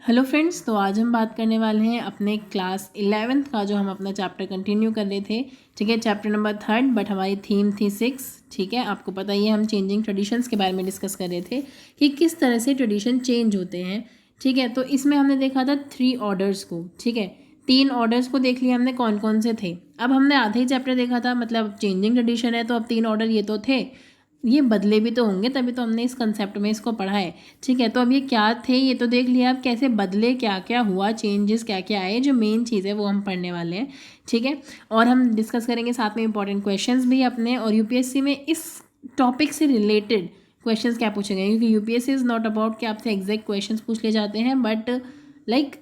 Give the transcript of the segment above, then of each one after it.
Hello friends, तो आज हम बात करने वाले हैं अपने क्लास 11th का जो हम अपना चैप्टर कंटिन्यू कर रहे थे। ठीक है, चैप्टर नंबर 3, बट हमारी थीम थी 6। ठीक है, आपको पता ही है हम चेंजिंग ट्रेडिशंस के बारे में डिस्कस कर रहे थे कि किस तरह से ट्रेडिशन चेंज होते हैं। ठीक है, तो इसमें हमने देखा था 3 ऑर्डर्स को। ठीक है, 3 ऑर्डर्स को देख लिया हमने कौन कौन से थे। अब हमने आधे ही चैप्टर देखा था, मतलब चेंजिंग ट्रेडिशन है तो अब 3 ऑर्डर ये तो थे, ये बदले भी तो होंगे, तभी तो हमने इस कंसेप्ट में इसको पढ़ा है। ठीक है, तो अब ये क्या थे ये तो देख लिया, अब कैसे बदले, क्या क्या हुआ, चेंजेस क्या क्या आए, जो मेन चीज़ है वो हम पढ़ने वाले हैं। ठीक है, और हम डिस्कस करेंगे साथ में इंपॉर्टेंट क्वेश्चंस भी अपने, और यूपीएससी में इस टॉपिक से रिलेटेड क्वेश्चंस क्या पूछे गए, क्योंकि यूपीएससी इज़ नॉट अबाउट कि आपसे एग्जैक्ट क्वेश्चंस पूछ ले जाते हैं, बट लाइक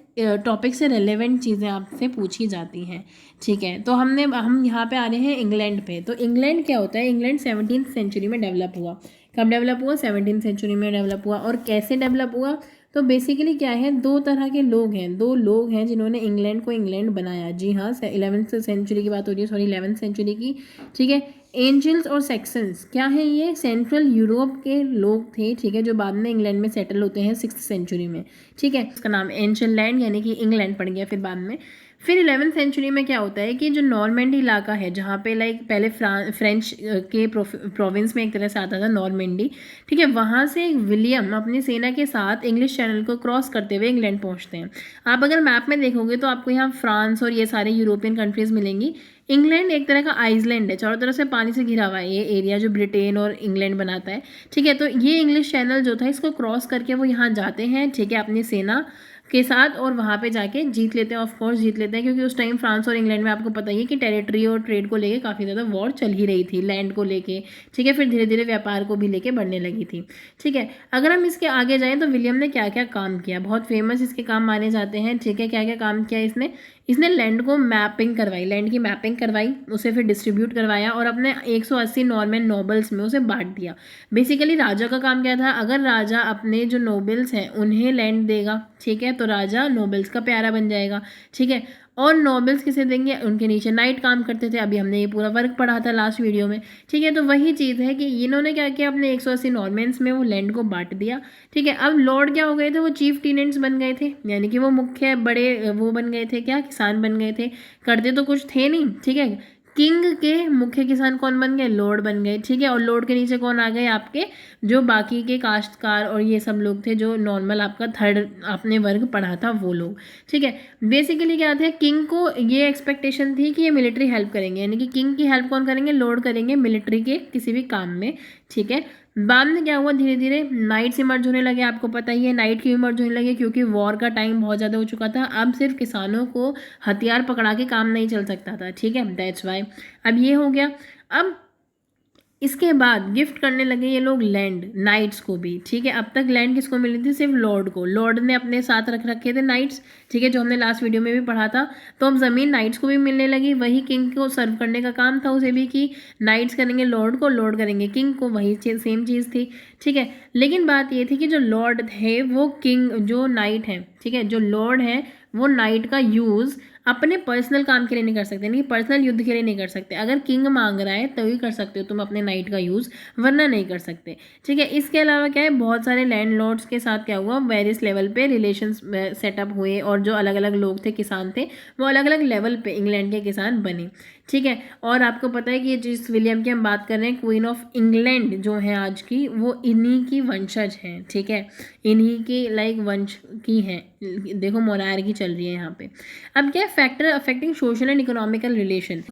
टॉपिक से रिलेवेंट चीज़ें आपसे पूछी जाती हैं। ठीक है, तो हम यहाँ पे आ रहे हैं इंग्लैंड पे। तो इंग्लैंड क्या होता है, इंग्लैंड 17th सेंचुरी में डेवलप हुआ। कब डेवलप हुआ? 17th सेंचुरी में डेवलप हुआ। और कैसे डेवलप हुआ? तो बेसिकली क्या है, दो तरह के लोग हैं, दो लोग हैं जिन्होंने इंग्लैंड को इंग्लैंड बनाया। जी हाँ, 11th सेंचुरी की बात हो रही है, सॉरी 11th सेंचुरी की। ठीक है, एंजल्स और सेक्सन्स क्या है, ये सेंट्रल यूरोप के लोग थे। ठीक है, जो बाद में इंग्लैंड में सेटल होते हैं 6th सेंचुरी में। ठीक है, इसका नाम एंशिएंट लैंड यानी कि इंग्लैंड पड़ गया फिर बाद में। फिर 11th सेंचुरी में क्या होता है कि जो नॉर्मेंडी इलाका है, जहाँ पे लाइक पहले फ्रेंच के प्रोविंस में एक तरह से आता था नॉर्मेंडी। ठीक है, वहाँ से विलियम अपनी सेना के साथ इंग्लिश चैनल को क्रॉस करते हुए इंग्लैंड पहुँचते हैं। आप अगर मैप में देखोगे तो आपको यहाँ फ्रांस और ये सारे यूरोपियन कंट्रीज़ मिलेंगी। इंग्लैंड एक तरह का आइसलैंड है, चारों तरफ से पानी से घिरा हुआ है ये एरिया जो ब्रिटेन और इंग्लैंड बनाता है। ठीक है, तो ये इंग्लिश चैनल जो था, इसको क्रॉस करके वो यहाँ जाते हैं। ठीक है, अपनी सेना के साथ, और वहाँ पे जाके जीत लेते हैं। ऑफ कोर्स जीत लेते हैं, क्योंकि उस टाइम फ्रांस और इंग्लैंड में आपको पता ही है कि टेरिटरी और ट्रेड को लेके काफ़ी ज़्यादा वॉर चल ही रही थी, लैंड को लेके। ठीक है, फिर धीरे धीरे व्यापार को भी लेके बढ़ने लगी थी। ठीक है, अगर हम इसके आगे जाएँ तो विलियम ने क्या क्या काम किया, बहुत फेमस इसके काम माने जाते हैं। ठीक है, क्या क्या काम किया इसने? इसने लैंड को मैपिंग करवाई, लैंड की मैपिंग करवाई, उसे फिर डिस्ट्रीब्यूट करवाया और अपने 180 नॉर्मन नोबल्स में उसे बांट दिया। बेसिकली राजा का काम क्या था, अगर राजा अपने जो नोबल्स हैं उन्हें लैंड देगा, ठीक है, तो राजा नोबल्स का प्यारा बन जाएगा। ठीक है, और नोबल्स किसे देंगे, उनके नीचे नाइट काम करते थे। अभी हमने ये पूरा वर्क पढ़ा था लास्ट वीडियो में। ठीक है, तो वही चीज़ है कि इन्होंने क्या किया, अपने 180 नॉर्मेंस में वो लैंड को बांट दिया। ठीक है, अब लॉर्ड क्या हो गए थे, वो चीफ टीनेंट्स बन गए थे, यानी कि वो मुख्य बड़े वो बन गए थे, क्या किसान बन गए थे, करते तो कुछ थे नहीं। ठीक है, किंग के मुख्य किसान कौन बन गए, लॉर्ड बन गए। ठीक है, और लॉर्ड के नीचे कौन आ गए, आपके जो बाकी के काश्तकार और ये सब लोग थे, जो नॉर्मल आपका थर्ड आपने वर्ग पढ़ा था वो लोग। ठीक है, बेसिकली क्या थे, किंग को ये एक्सपेक्टेशन थी कि ये मिलिट्री हेल्प करेंगे, यानी कि किंग की हेल्प कौन करेंगे, लॉर्ड करेंगे मिलिट्री के किसी भी काम में। ठीक है, बाद में क्या हुआ, धीरे धीरे नाइट्स इमर्ज होने लगे। आपको पता ही है नाइट क्यों इमर्ज होने लगे, क्योंकि वॉर का टाइम बहुत ज़्यादा हो चुका था। अब सिर्फ किसानों को हथियार पकड़ा के काम नहीं चल सकता था। ठीक है, दैट्स वाई अब ये हो गया। अब इसके बाद गिफ्ट करने लगे ये लोग लैंड नाइट्स को भी। ठीक है, अब तक लैंड किसको मिली थी, सिर्फ लॉर्ड को। लॉर्ड ने अपने साथ रख रखे थे नाइट्स। ठीक है, जो हमने लास्ट वीडियो में भी पढ़ा था। तो अब ज़मीन नाइट्स को भी मिलने लगी, वही किंग को सर्व करने का काम था उसे भी, कि नाइट्स करेंगे लॉर्ड को, लॉर्ड करेंगे किंग को, वही सेम चीज़ थी। ठीक है, लेकिन बात ये थी कि जो लॉर्ड थे वो किंग, जो नाइट है, ठीक है, जो लॉर्ड है वो नाइट का यूज़ अपने पर्सनल काम के लिए नहीं कर सकते, नहीं पर्सनल युद्ध के लिए नहीं कर सकते। अगर किंग मांग रहा है तभी कर सकते हो तुम अपने नाइट का यूज़, वरना नहीं कर सकते। ठीक है, इसके अलावा क्या है, बहुत सारे लैंड लॉर्ड्स के साथ क्या हुआ, वेरियस लेवल पे रिलेशंस सेटअप हुए, और जो अलग अलग लोग थे, किसान थे, वो अलग अलग लेवल पे इंग्लैंड के किसान बने। ठीक है, और आपको पता है कि जिस विलियम की हम बात कर रहे हैं, क्वीन ऑफ इंग्लैंड जो है आज की, वो इन्हीं की वंशज हैं। ठीक है, इन्हीं की लाइक वंश की हैं। देखो मोनार्की चल रही है यहाँ पे। अब क्या है, factor affecting social and economical relation.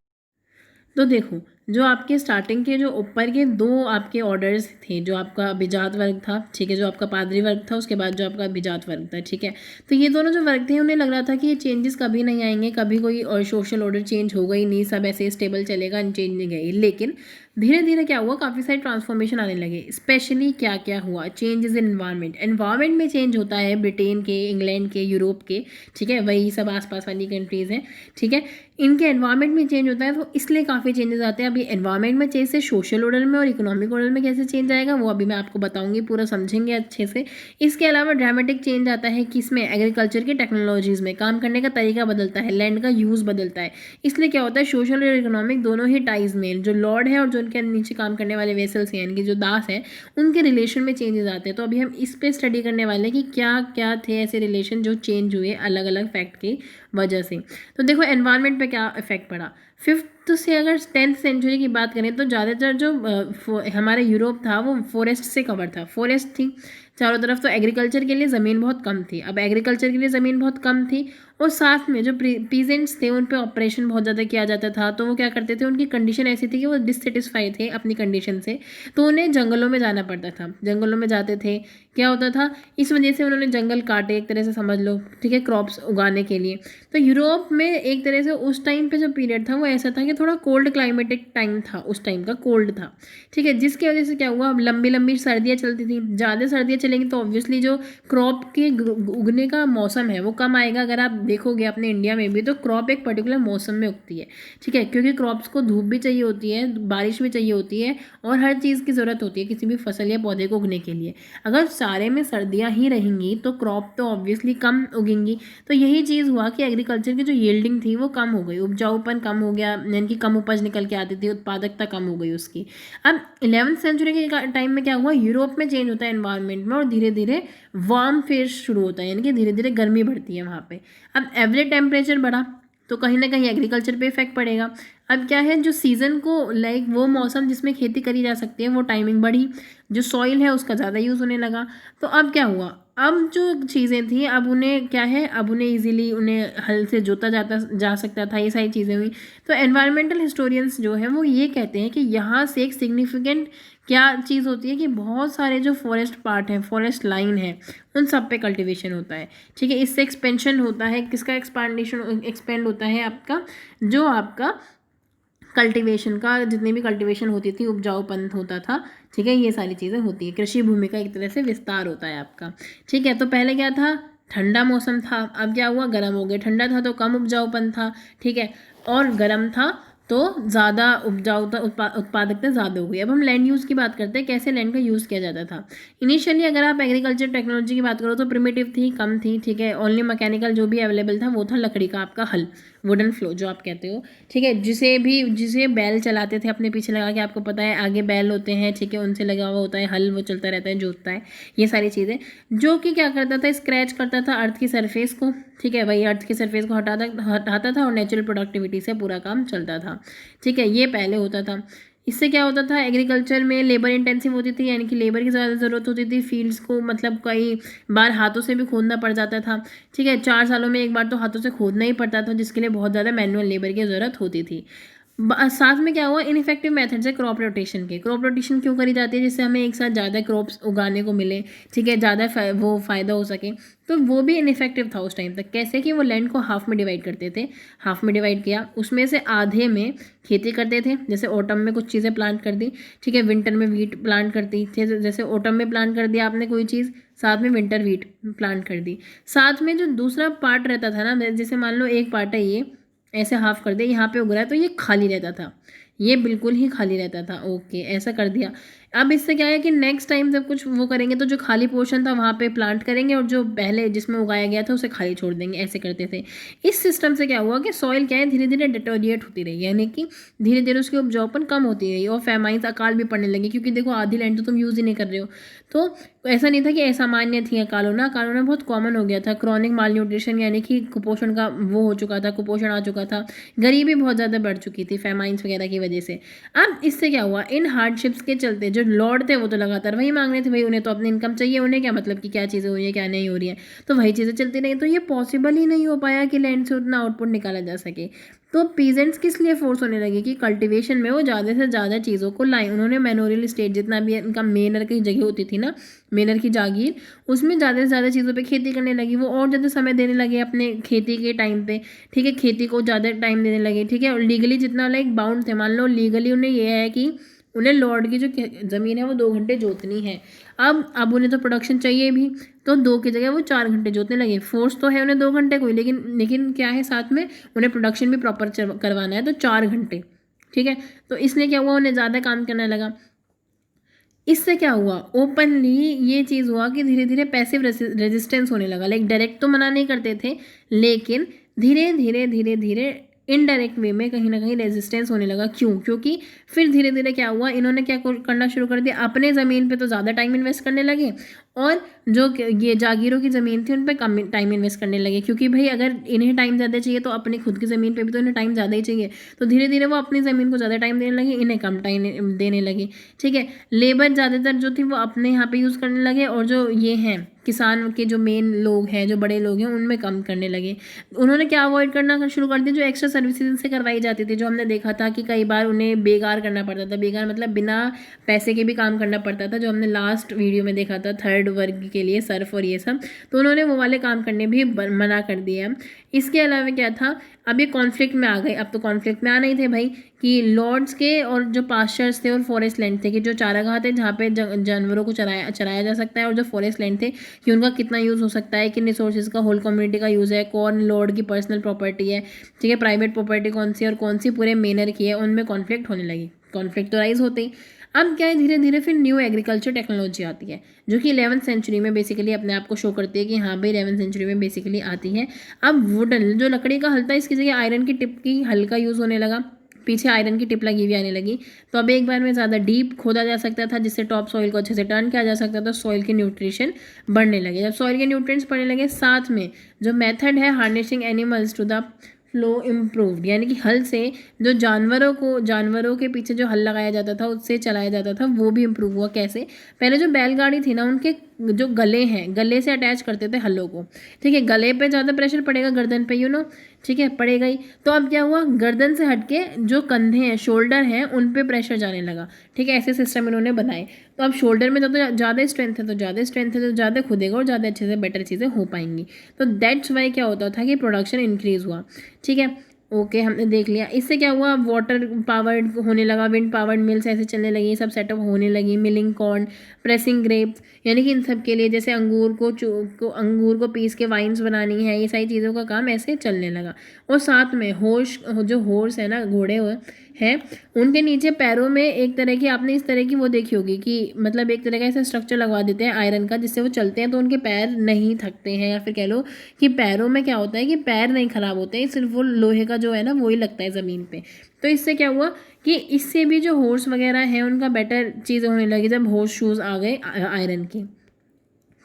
तो देखो, जो आपके स्टार्टिंग के जो ऊपर के दो आपके ऑर्डर्स थे, जो आपका अभिजात वर्ग था, ठीक है, जो आपका पादरी वर्ग था, उसके बाद जो आपका अभिजात वर्ग था। ठीक है, तो ये दोनों जो वर्ग थे उन्हें लग रहा था कि ये चेंजेस कभी नहीं आएंगे, कभी कोई और सोशल ऑर्डर चेंज होगा ही नहीं, सब ऐसे स्टेबल चलेगा, अनचेंज नहीं गए। लेकिन धीरे धीरे क्या हुआ, काफ़ी सारे ट्रांसफॉर्मेशन आने लगे। स्पेशली क्या क्या हुआ, चेंजेस इन एनवायरनमेंट, एनवायरनमेंट में चेंज होता है, ब्रिटेन के, इंग्लैंड के, यूरोप के। ठीक है, वही सब आसपास वाली कंट्रीज़ हैं। ठीक है, इनके एनवायरनमेंट में चेंज होता है, तो इसलिए काफ़ी चेंजेस आते हैं। अभी एनवायरनमेंट में चेंज से सोशल ऑर्डर में और इकोनॉमिक ऑर्डर में कैसे चेंज आएगा, वो अभी मैं आपको बताऊंगी, पूरा समझेंगे अच्छे से। इसके अलावा ड्रामेटिक चेंज आता है किसमें, एग्रीकल्चर की टेक्नोलॉजीज़ में, काम करने का तरीका बदलता है, लैंड का यूज़ बदलता है। इसलिए क्या होता है, सोशल और इकोनॉमिक दोनों ही टाइज में जो लॉर्ड है और जो जो उनके नीचे काम करने वाले वेसल्स हैं, यानी कि जो दास हैं, उनके रिलेशन में चेंजेस आते हैं। तो अभी हम इस पे स्टडी करने वाले हैं कि क्या क्या थे ऐसे रिलेशन जो चेंज हुए अलग अलग फैक्ट की वजह से। तो देखो एनवायरनमेंट पे क्या इफेक्ट पड़ा। 5th से अगर 10th सेंचुरी की बात करें तो ज़्यादातर जो हमारे यूरोप था वो फॉरेस्ट से कवर था, फॉरेस्ट थी चारों तरफ, तो एग्रीकल्चर के लिए ज़मीन बहुत कम थी। अब एग्रीकल्चर के लिए ज़मीन बहुत कम थी और साथ में जो पीजेंट्स थे उन पे ऑपरेशन बहुत ज़्यादा किया जाता था, तो वो क्या करते थे, उनकी कंडीशन ऐसी थी कि वो डिससेटिस्फाई थे अपनी कंडीशन से, तो उन्हें जंगलों में जाना पड़ता था, जंगलों में जाते थे। क्या होता था, इस वजह से उन्होंने जंगल काटे एक तरह से समझ लो, ठीक है, क्रॉप्स उगाने के लिए। तो यूरोप में एक तरह से उस टाइम पे जो पीरियड था वो ऐसा था कि थोड़ा कोल्ड क्लाइमेटिक टाइम था, उस टाइम का कोल्ड था, ठीक है, जिसकी वजह से क्या हुआ, अब लंबी लंबी सर्दियाँ चलती थी। ज़्यादा सर्दियाँ चलेंगी तो ऑब्वियसली जो क्रॉप के उगने का मौसम है वो कम आएगा। अगर आप देखोगे अपने इंडिया में भी तो क्रॉप एक पर्टिकुलर मौसम में उगती है, ठीक है, क्योंकि क्रॉप्स को धूप भी चाहिए होती है, बारिश भी चाहिए होती है और हर चीज़ की ज़रूरत होती है किसी भी फसल या पौधे को उगने के लिए। अगर सारे में सर्दियाँ ही रहेंगी तो क्रॉप तो ऑब्वियसली कम उगेंगी। तो यही चीज़ हुआ कि एग्रीकल्चर की जो यील्डिंग थी वो कम हो गई, उपजाऊपन कम हो गया, यानी कि कम उपज निकल के आती थी, उत्पादकता कम हो गई उसकी। अब 11th सेंचुरी के टाइम में क्या हुआ, यूरोप में चेंज होता है एनवायरनमेंट में और धीरे धीरे वार्म फेज शुरू होता है, यानी कि धीरे धीरे गर्मी बढ़ती है वहाँ पे। अब एवरेज टेम्परेचर बढ़ा तो कहीं ना कहीं एग्रीकल्चर पे इफेक्ट पड़ेगा। अब क्या है, जो सीज़न को लाइक वो मौसम जिसमें खेती करी जा सकती है वो टाइमिंग बढ़ी, जो सॉइल है उसका ज़्यादा यूज़ होने लगा। तो अब क्या हुआ, अब जो चीज़ें थी अब उन्हें क्या है, अब उन्हें ईजिली उन्हें हल से जोता जा सकता था, ये सारी चीज़ें हुई। तो एनवायरमेंटल हिस्टोरियंस जो है वो ये कहते हैं कि यहाँ से एक सिग्निफिकेंट क्या चीज़ होती है कि बहुत सारे जो फॉरेस्ट पार्ट हैं, फॉरेस्ट लाइन है, उन सब पे कल्टीवेशन होता है, ठीक है। इससे एक्सपेंशन होता है, किसका एक्सपेंड होता है, आपका जो आपका कल्टीवेशन का, जितनी भी कल्टीवेशन होती थी, उपजाऊपन होता था, ठीक है, ये सारी चीज़ें होती है। कृषि भूमि का एक तरह से विस्तार होता है आपका, ठीक है। तो पहले क्या था, ठंडा मौसम था, अब क्या हुआ, गर्म हो गया। ठंडा था तो कम उपजाऊपन था, ठीक है, और गर्म था तो ज़्यादा उत्पादकता ज़्यादा हो गई। अब हम लैंड यूज़ की बात करते हैं, कैसे लैंड का यूज़ किया जाता था। इनिशियली अगर आप एग्रीकल्चर टेक्नोलॉजी की बात करो तो प्रिमिटिव थी, कम थी, ठीक है। ओनली मैकेनिकल जो भी अवेलेबल था वो था लकड़ी का आपका हल, वुडन फ्लो जो आप कहते हो, ठीक है, जिसे बैल चलाते थे अपने पीछे लगा के, आपको पता है आगे बैल होते हैं, ठीक है, उनसे लगा हुआ होता है हल, वो चलता रहता है, जोतता है, ये सारी चीज़ें, जो कि क्या करता था, स्क्रैच करता था अर्थ की सरफेस को, ठीक है, वही अर्थ की सरफेस को हटाता था और नेचुरल प्रोडक्टिविटी से पूरा काम चलता था, ठीक है, ये पहले होता था। इससे क्या होता था, एग्रीकल्चर में लेबर इंटेंसिव होती थी, यानी कि लेबर की ज़्यादा ज़रूरत होती थी, फील्ड्स को मतलब कई बार हाथों से भी खोदना पड़ जाता था, ठीक है, 4 सालों में एक बार तो हाथों से खोदना ही पड़ता था, जिसके लिए बहुत ज़्यादा मैनुअल लेबर की ज़रूरत होती थी। साथ में क्या हुआ, इनफेक्टिव मेथड्स है क्रॉप रोटेशन के। क्रॉप रोटेशन क्यों करी जाती है, जिससे हमें एक साथ ज़्यादा क्रॉप्स उगाने को मिले, ठीक है, ज़्यादा वो फ़ायदा हो सके। तो वो भी इनफेक्टिव था उस टाइम तक। कैसे कि वो लैंड को हाफ में डिवाइड करते थे, हाफ में डिवाइड किया, उसमें से आधे में खेती करते थे, जैसे ऑटम में कुछ चीज़ें प्लांट कर दी, ठीक है, विंटर में वीट प्लांट करती थे, जैसे ऑटम में प्लांट कर दिया आपने कोई चीज़, साथ में विंटर वीट प्लांट कर दी। साथ में जो दूसरा पार्ट रहता था ना, जैसे मान लो एक पार्ट है ये ऐसे हाफ कर दिया, यहाँ पे उग रहा है तो ये खाली रहता था, ये बिल्कुल ही खाली रहता था, ओके, ऐसा कर दिया। अब इससे क्या है कि नेक्स्ट टाइम जब कुछ वो करेंगे तो जो खाली पोर्शन था वहाँ पे प्लांट करेंगे और जो पहले जिसमें उगाया गया था उसे खाली छोड़ देंगे, ऐसे करते थे। इस सिस्टम से क्या हुआ कि सॉइल क्या है धीरे धीरे डिटोरिएट होती रही, यानी कि धीरे धीरे उसकी उपजाऊपन कम होती रही और फैमाइंस, अकाल भी पड़ने लगे, क्योंकि देखो आधी लैंड तो तुम यूज़ ही नहीं कर रहे हो। तो ऐसा नहीं था कि असामान्य थी अकालोना, अकालोना बहुत कॉमन हो गया था। क्रॉनिक माल न्यूट्रिशन यानी कि कुपोषण का वो हो चुका था, कुपोषण आ चुका था, गरीबी बहुत ज़्यादा बढ़ चुकी थी फैमाइंस वगैरह की वजह से। अब इससे क्या हुआ, इन हार्डशिप्स के चलते जो लॉर्ड थे वो तो लगातार वही मांग रहे थे, भाई उन्हें तो अपनी इनकम चाहिए, उन्हें क्या मतलब कि क्या चीज़ें हो रही है क्या नहीं हो रही है, तो वही चीज़ें चलती रही। तो ये पॉसिबल ही नहीं हो पाया कि लैंड से उतना आउटपुट निकाला जा सके। तो पीजेंट्स किस लिए फोर्स होने लगे कि कल्टीवेशन में वो ज़्यादा से ज़्यादा चीज़ों को लाएं। उन्होंने मैनोरियल स्टेट, जितना भी इनका मेनर की जगह होती थी ना, मेनर की जागीर, उसमें ज़्यादा से ज़्यादा चीज़ों पे खेती करने लगी वो, और ज़्यादा समय देने लगे अपने खेती के टाइम पे, ठीक है, खेती को ज़्यादा टाइम देने लगे, ठीक है। और लीगली जितना लाइक बाउंड थे, मान लो लीगली उन्हें यह है कि उन्हें लॉर्ड की जो ज़मीन है वो 2 घंटे जोतनी है। अब उन्हें तो प्रोडक्शन चाहिए भी, तो 2 की जगह वो 4 घंटे जोतने लगे। फोर्स तो है उन्हें 2 घंटे कोई, लेकिन क्या है साथ में उन्हें प्रोडक्शन भी प्रॉपर करवाना है, तो 4 घंटे, ठीक है। तो इसलिए क्या हुआ, उन्हें ज़्यादा काम करने लगा। इससे क्या हुआ, ओपनली ये चीज़ हुआ कि धीरे धीरे पैसिव रेजिस्टेंस होने लगा। लाइक डायरेक्ट तो मना नहीं करते थे, लेकिन धीरे धीरे धीरे धीरे इनडायरेक्ट वे में कहीं ना कहीं रेजिस्टेंस होने लगा। क्यों? क्योंकि फिर धीरे धीरे क्या हुआ, इन्होंने क्या करना शुरू कर दिया, अपने ज़मीन पे तो ज़्यादा टाइम इन्वेस्ट करने लगे और जो ये जागीरों की ज़मीन थी उन पे कम टाइम इन्वेस्ट करने लगे। क्योंकि भाई अगर इन्हें टाइम ज़्यादा चाहिए तो अपनी खुद की ज़मीन पे भी तो इन्हें टाइम ज़्यादा ही चाहिए। तो धीरे धीरे वो अपनी ज़मीन को ज़्यादा टाइम देने लगे, इन्हें कम टाइम देने लगे। ठीक है, लेबर ज़्यादातर जो थी वो अपने यहाँ पे यूज़ करने लगे और जो ये हैं किसान के जो मेन लोग हैं, जो बड़े लोग हैं, उनमें कम करने लगे। उन्होंने क्या अवॉइड करना शुरू कर दिया, जो एक्स्ट्रा सर्विसेज इनसे करवाई जाती थी, जो हमने देखा था कि कई बार उन्हें बेकार करना पड़ता था। बेकार मतलब बिना पैसे के भी काम करना पड़ता था, जो हमने लास्ट वीडियो में देखा था थर्ड वर्ग के लिए सर्फ और ये सब। तो उन्होंने वो वाले काम करने भी मना कर दिया। इसके अलावा क्या था, अब ये कॉन्फ्लिक्ट में आ गए। अब तो कॉन्फ्लिक्ट में आना ही थे भाई कि लॉर्ड्स के और जो पास्चर्स थे और फॉरेस्ट लैंड थे, कि जो चारागाह थे जहाँ पे जानवरों को चराया जा सकता है, और जो फॉरेस्ट लैंड थे कि उनका कितना यूज़ हो सकता है, किन रिसोर्सेज का होल कम्युनिटी का यूज़ है, कौन लॉर्ड की पर्सनल प्रॉपर्टी है, ठीक है, प्राइवेट प्रॉपर्टी कौन सी और कौन सी पूरे मेनर की है, उनमें कॉन्फ्लिक्ट होने लगी। कॉन्फ्लिक्ट तो राइज होते ही अब क्या है, धीरे धीरे फिर न्यू एग्रीकल्चर टेक्नोलॉजी आती है, जो कि 11th सेंचुरी में बेसिकली अपने आप को शो करती है कि हाँ भाई 11th सेंचुरी में बेसिकली आती है। अब वुडन जो लकड़ी का हल था, इसकी जगह आयरन की टिप की हल का यूज़ होने लगा। पीछे आयरन की टिप लगी हुई आने लगी, तो अब एक बार में ज़्यादा डीप खोदा जा सकता था, जिससे टॉप सॉइल को अच्छे से टर्न किया जा सकता था, सॉइल के न्यूट्रिशन बढ़ने लगे। जब सॉइल के न्यूट्रिएंट्स बढ़ने लगे, साथ में जो मेथड है harnessing animals to the flow improved, यानी कि हल से जो जानवरों के पीछे जो हल लगाया जाता था उससे चलाया जाता था, वो भी इम्प्रूव हुआ। कैसे? पहले जो बैलगाड़ी थी ना, उनके जो गले हैं, गले से अटैच करते थे हलों को। ठीक है, गले पे ज़्यादा प्रेशर पड़ेगा, गर्दन पे ठीक है पड़ेगा ही। तो अब क्या हुआ, गर्दन से हटके जो कंधे हैं, शोल्डर हैं, उन पे प्रेशर जाने लगा। ठीक है, ऐसे सिस्टम इन्होंने बनाए। तो अब शोल्डर में ज़्यादा स्ट्रेंथ है तो ज़्यादा खुदेगा और ज़्यादा अच्छे से बेटर चीज़ें हो पाएंगी। तो दैट्स वाई क्या होता था कि प्रोडक्शन इंक्रीज़ हुआ। ठीक है, ओके, हमने देख लिया। इससे क्या हुआ, वाटर पावर्ड होने लगा, विंड पावर्ड मिल्स ऐसे चलने लगी, सब सेटअप होने लगी। मिलिंग कॉर्न, प्रेसिंग ग्रेप्स, यानी कि इन सब के लिए जैसे अंगूर को पीस के वाइन्स बनानी है, ये सारी चीज़ों का काम ऐसे चलने लगा। और साथ में हॉर्स है ना, घोड़े हैं, उनके नीचे पैरों में एक तरह की, आपने इस तरह की वो देखी होगी कि मतलब एक तरह का ऐसा स्ट्रक्चर लगवा देते हैं आयरन का, जिससे वो चलते हैं तो उनके पैर नहीं थकते हैं, या फिर कह लो कि पैरों में क्या होता है कि पैर नहीं खराब होते हैं, सिर्फ वो लोहे का जो है ना वही लगता है ज़मीन पे। तो इससे क्या हुआ कि इससे भी जो हॉर्स वगैरह हैं उनका बेटर चीज़ें होने लगी जब हॉर्स शूज़ आ गए आयरन के।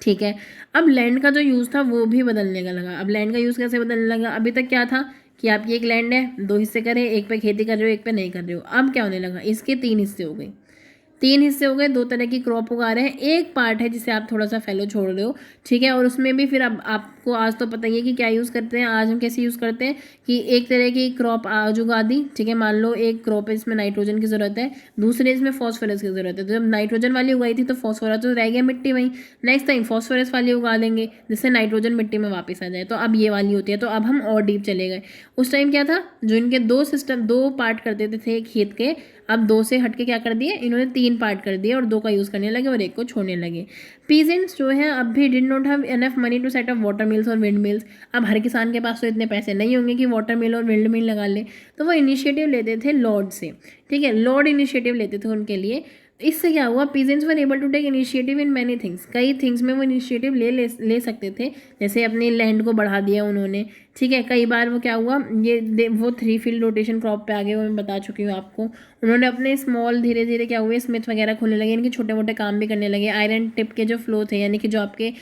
ठीक है, अब लैंड का जो यूज़ था वो भी बदलने का लगा। अब लैंड का यूज़ कैसे बदलने लगा, अभी तक क्या था कि आपकी एक लैंड है, 2 हिस्से करे, एक पे खेती कर रहे हो, एक पे नहीं कर रहे हो। अब क्या होने लगा, इसके 3 हिस्से हो गए। 2 तरह की क्रॉप उगा रहे हैं। एक पार्ट है जिसे आप थोड़ा सा फैलो छोड़ रहे हो, ठीक है, और उसमें भी फिर अब आपको आज तो पता ही है कि क्या यूज़ करते हैं। आज हम कैसे यूज़ करते हैं कि एक तरह की क्रॉप आज उगा दी, ठीक है, मान लो एक क्रॉप है, इसमें नाइट्रोजन की ज़रूरत है, दूसरे इसमें फॉस्फोरस की ज़रूरत है। तो जब नाइट्रोजन वाली उगाई थी तो फॉस्फोरस तो रह गया मिट्टी वहीं, नेक्स्ट टाइम फॉस्फोरस वाली उगा लेंगे जिससे नाइट्रोजन मिट्टी में वापस आ जाए। तो अब ये वाली होती है। तो अब हम और डीप चले गए। उस टाइम क्या था, जो इनके 2 पार्ट कर देते थे खेत के, अब 2 से हट के क्या कर दिए इन्होंने, 3 पार्ट कर दिए और 2 का यूज़ करने लगे और 1 को छोड़ने लगे। पीजेंट्स जो है अब भी did not have enough money to set up water mills और विंड मिल्स। अब हर किसान के पास तो इतने पैसे नहीं होंगे कि वाटर मिल और विंड मिल लगा ले, तो वो इनिशिएटिव लेते थे लॉर्ड से। ठीक है, लॉर्ड इनिशिएटिव लेते थे उनके लिए। इससे क्या हुआ, peasants were able to take initiative in many things. कई थिंग्स में वो इनिशिएटिव ले सकते थे, जैसे अपनी लैंड को बढ़ा दिया उन्होंने। ठीक है, कई बार वो क्या हुआ, वो 3 फील्ड रोटेशन क्रॉप पे आ गए, वो मैं बता चुकी हूँ आपको। उन्होंने अपने स्मॉल धीरे धीरे क्या हुए, स्मिथ वगैरह खोलने लगे, इनके छोटे मोटे काम भी करने लगे। आयरन टिप के जो फ्लो थे, यानी कि जो आपके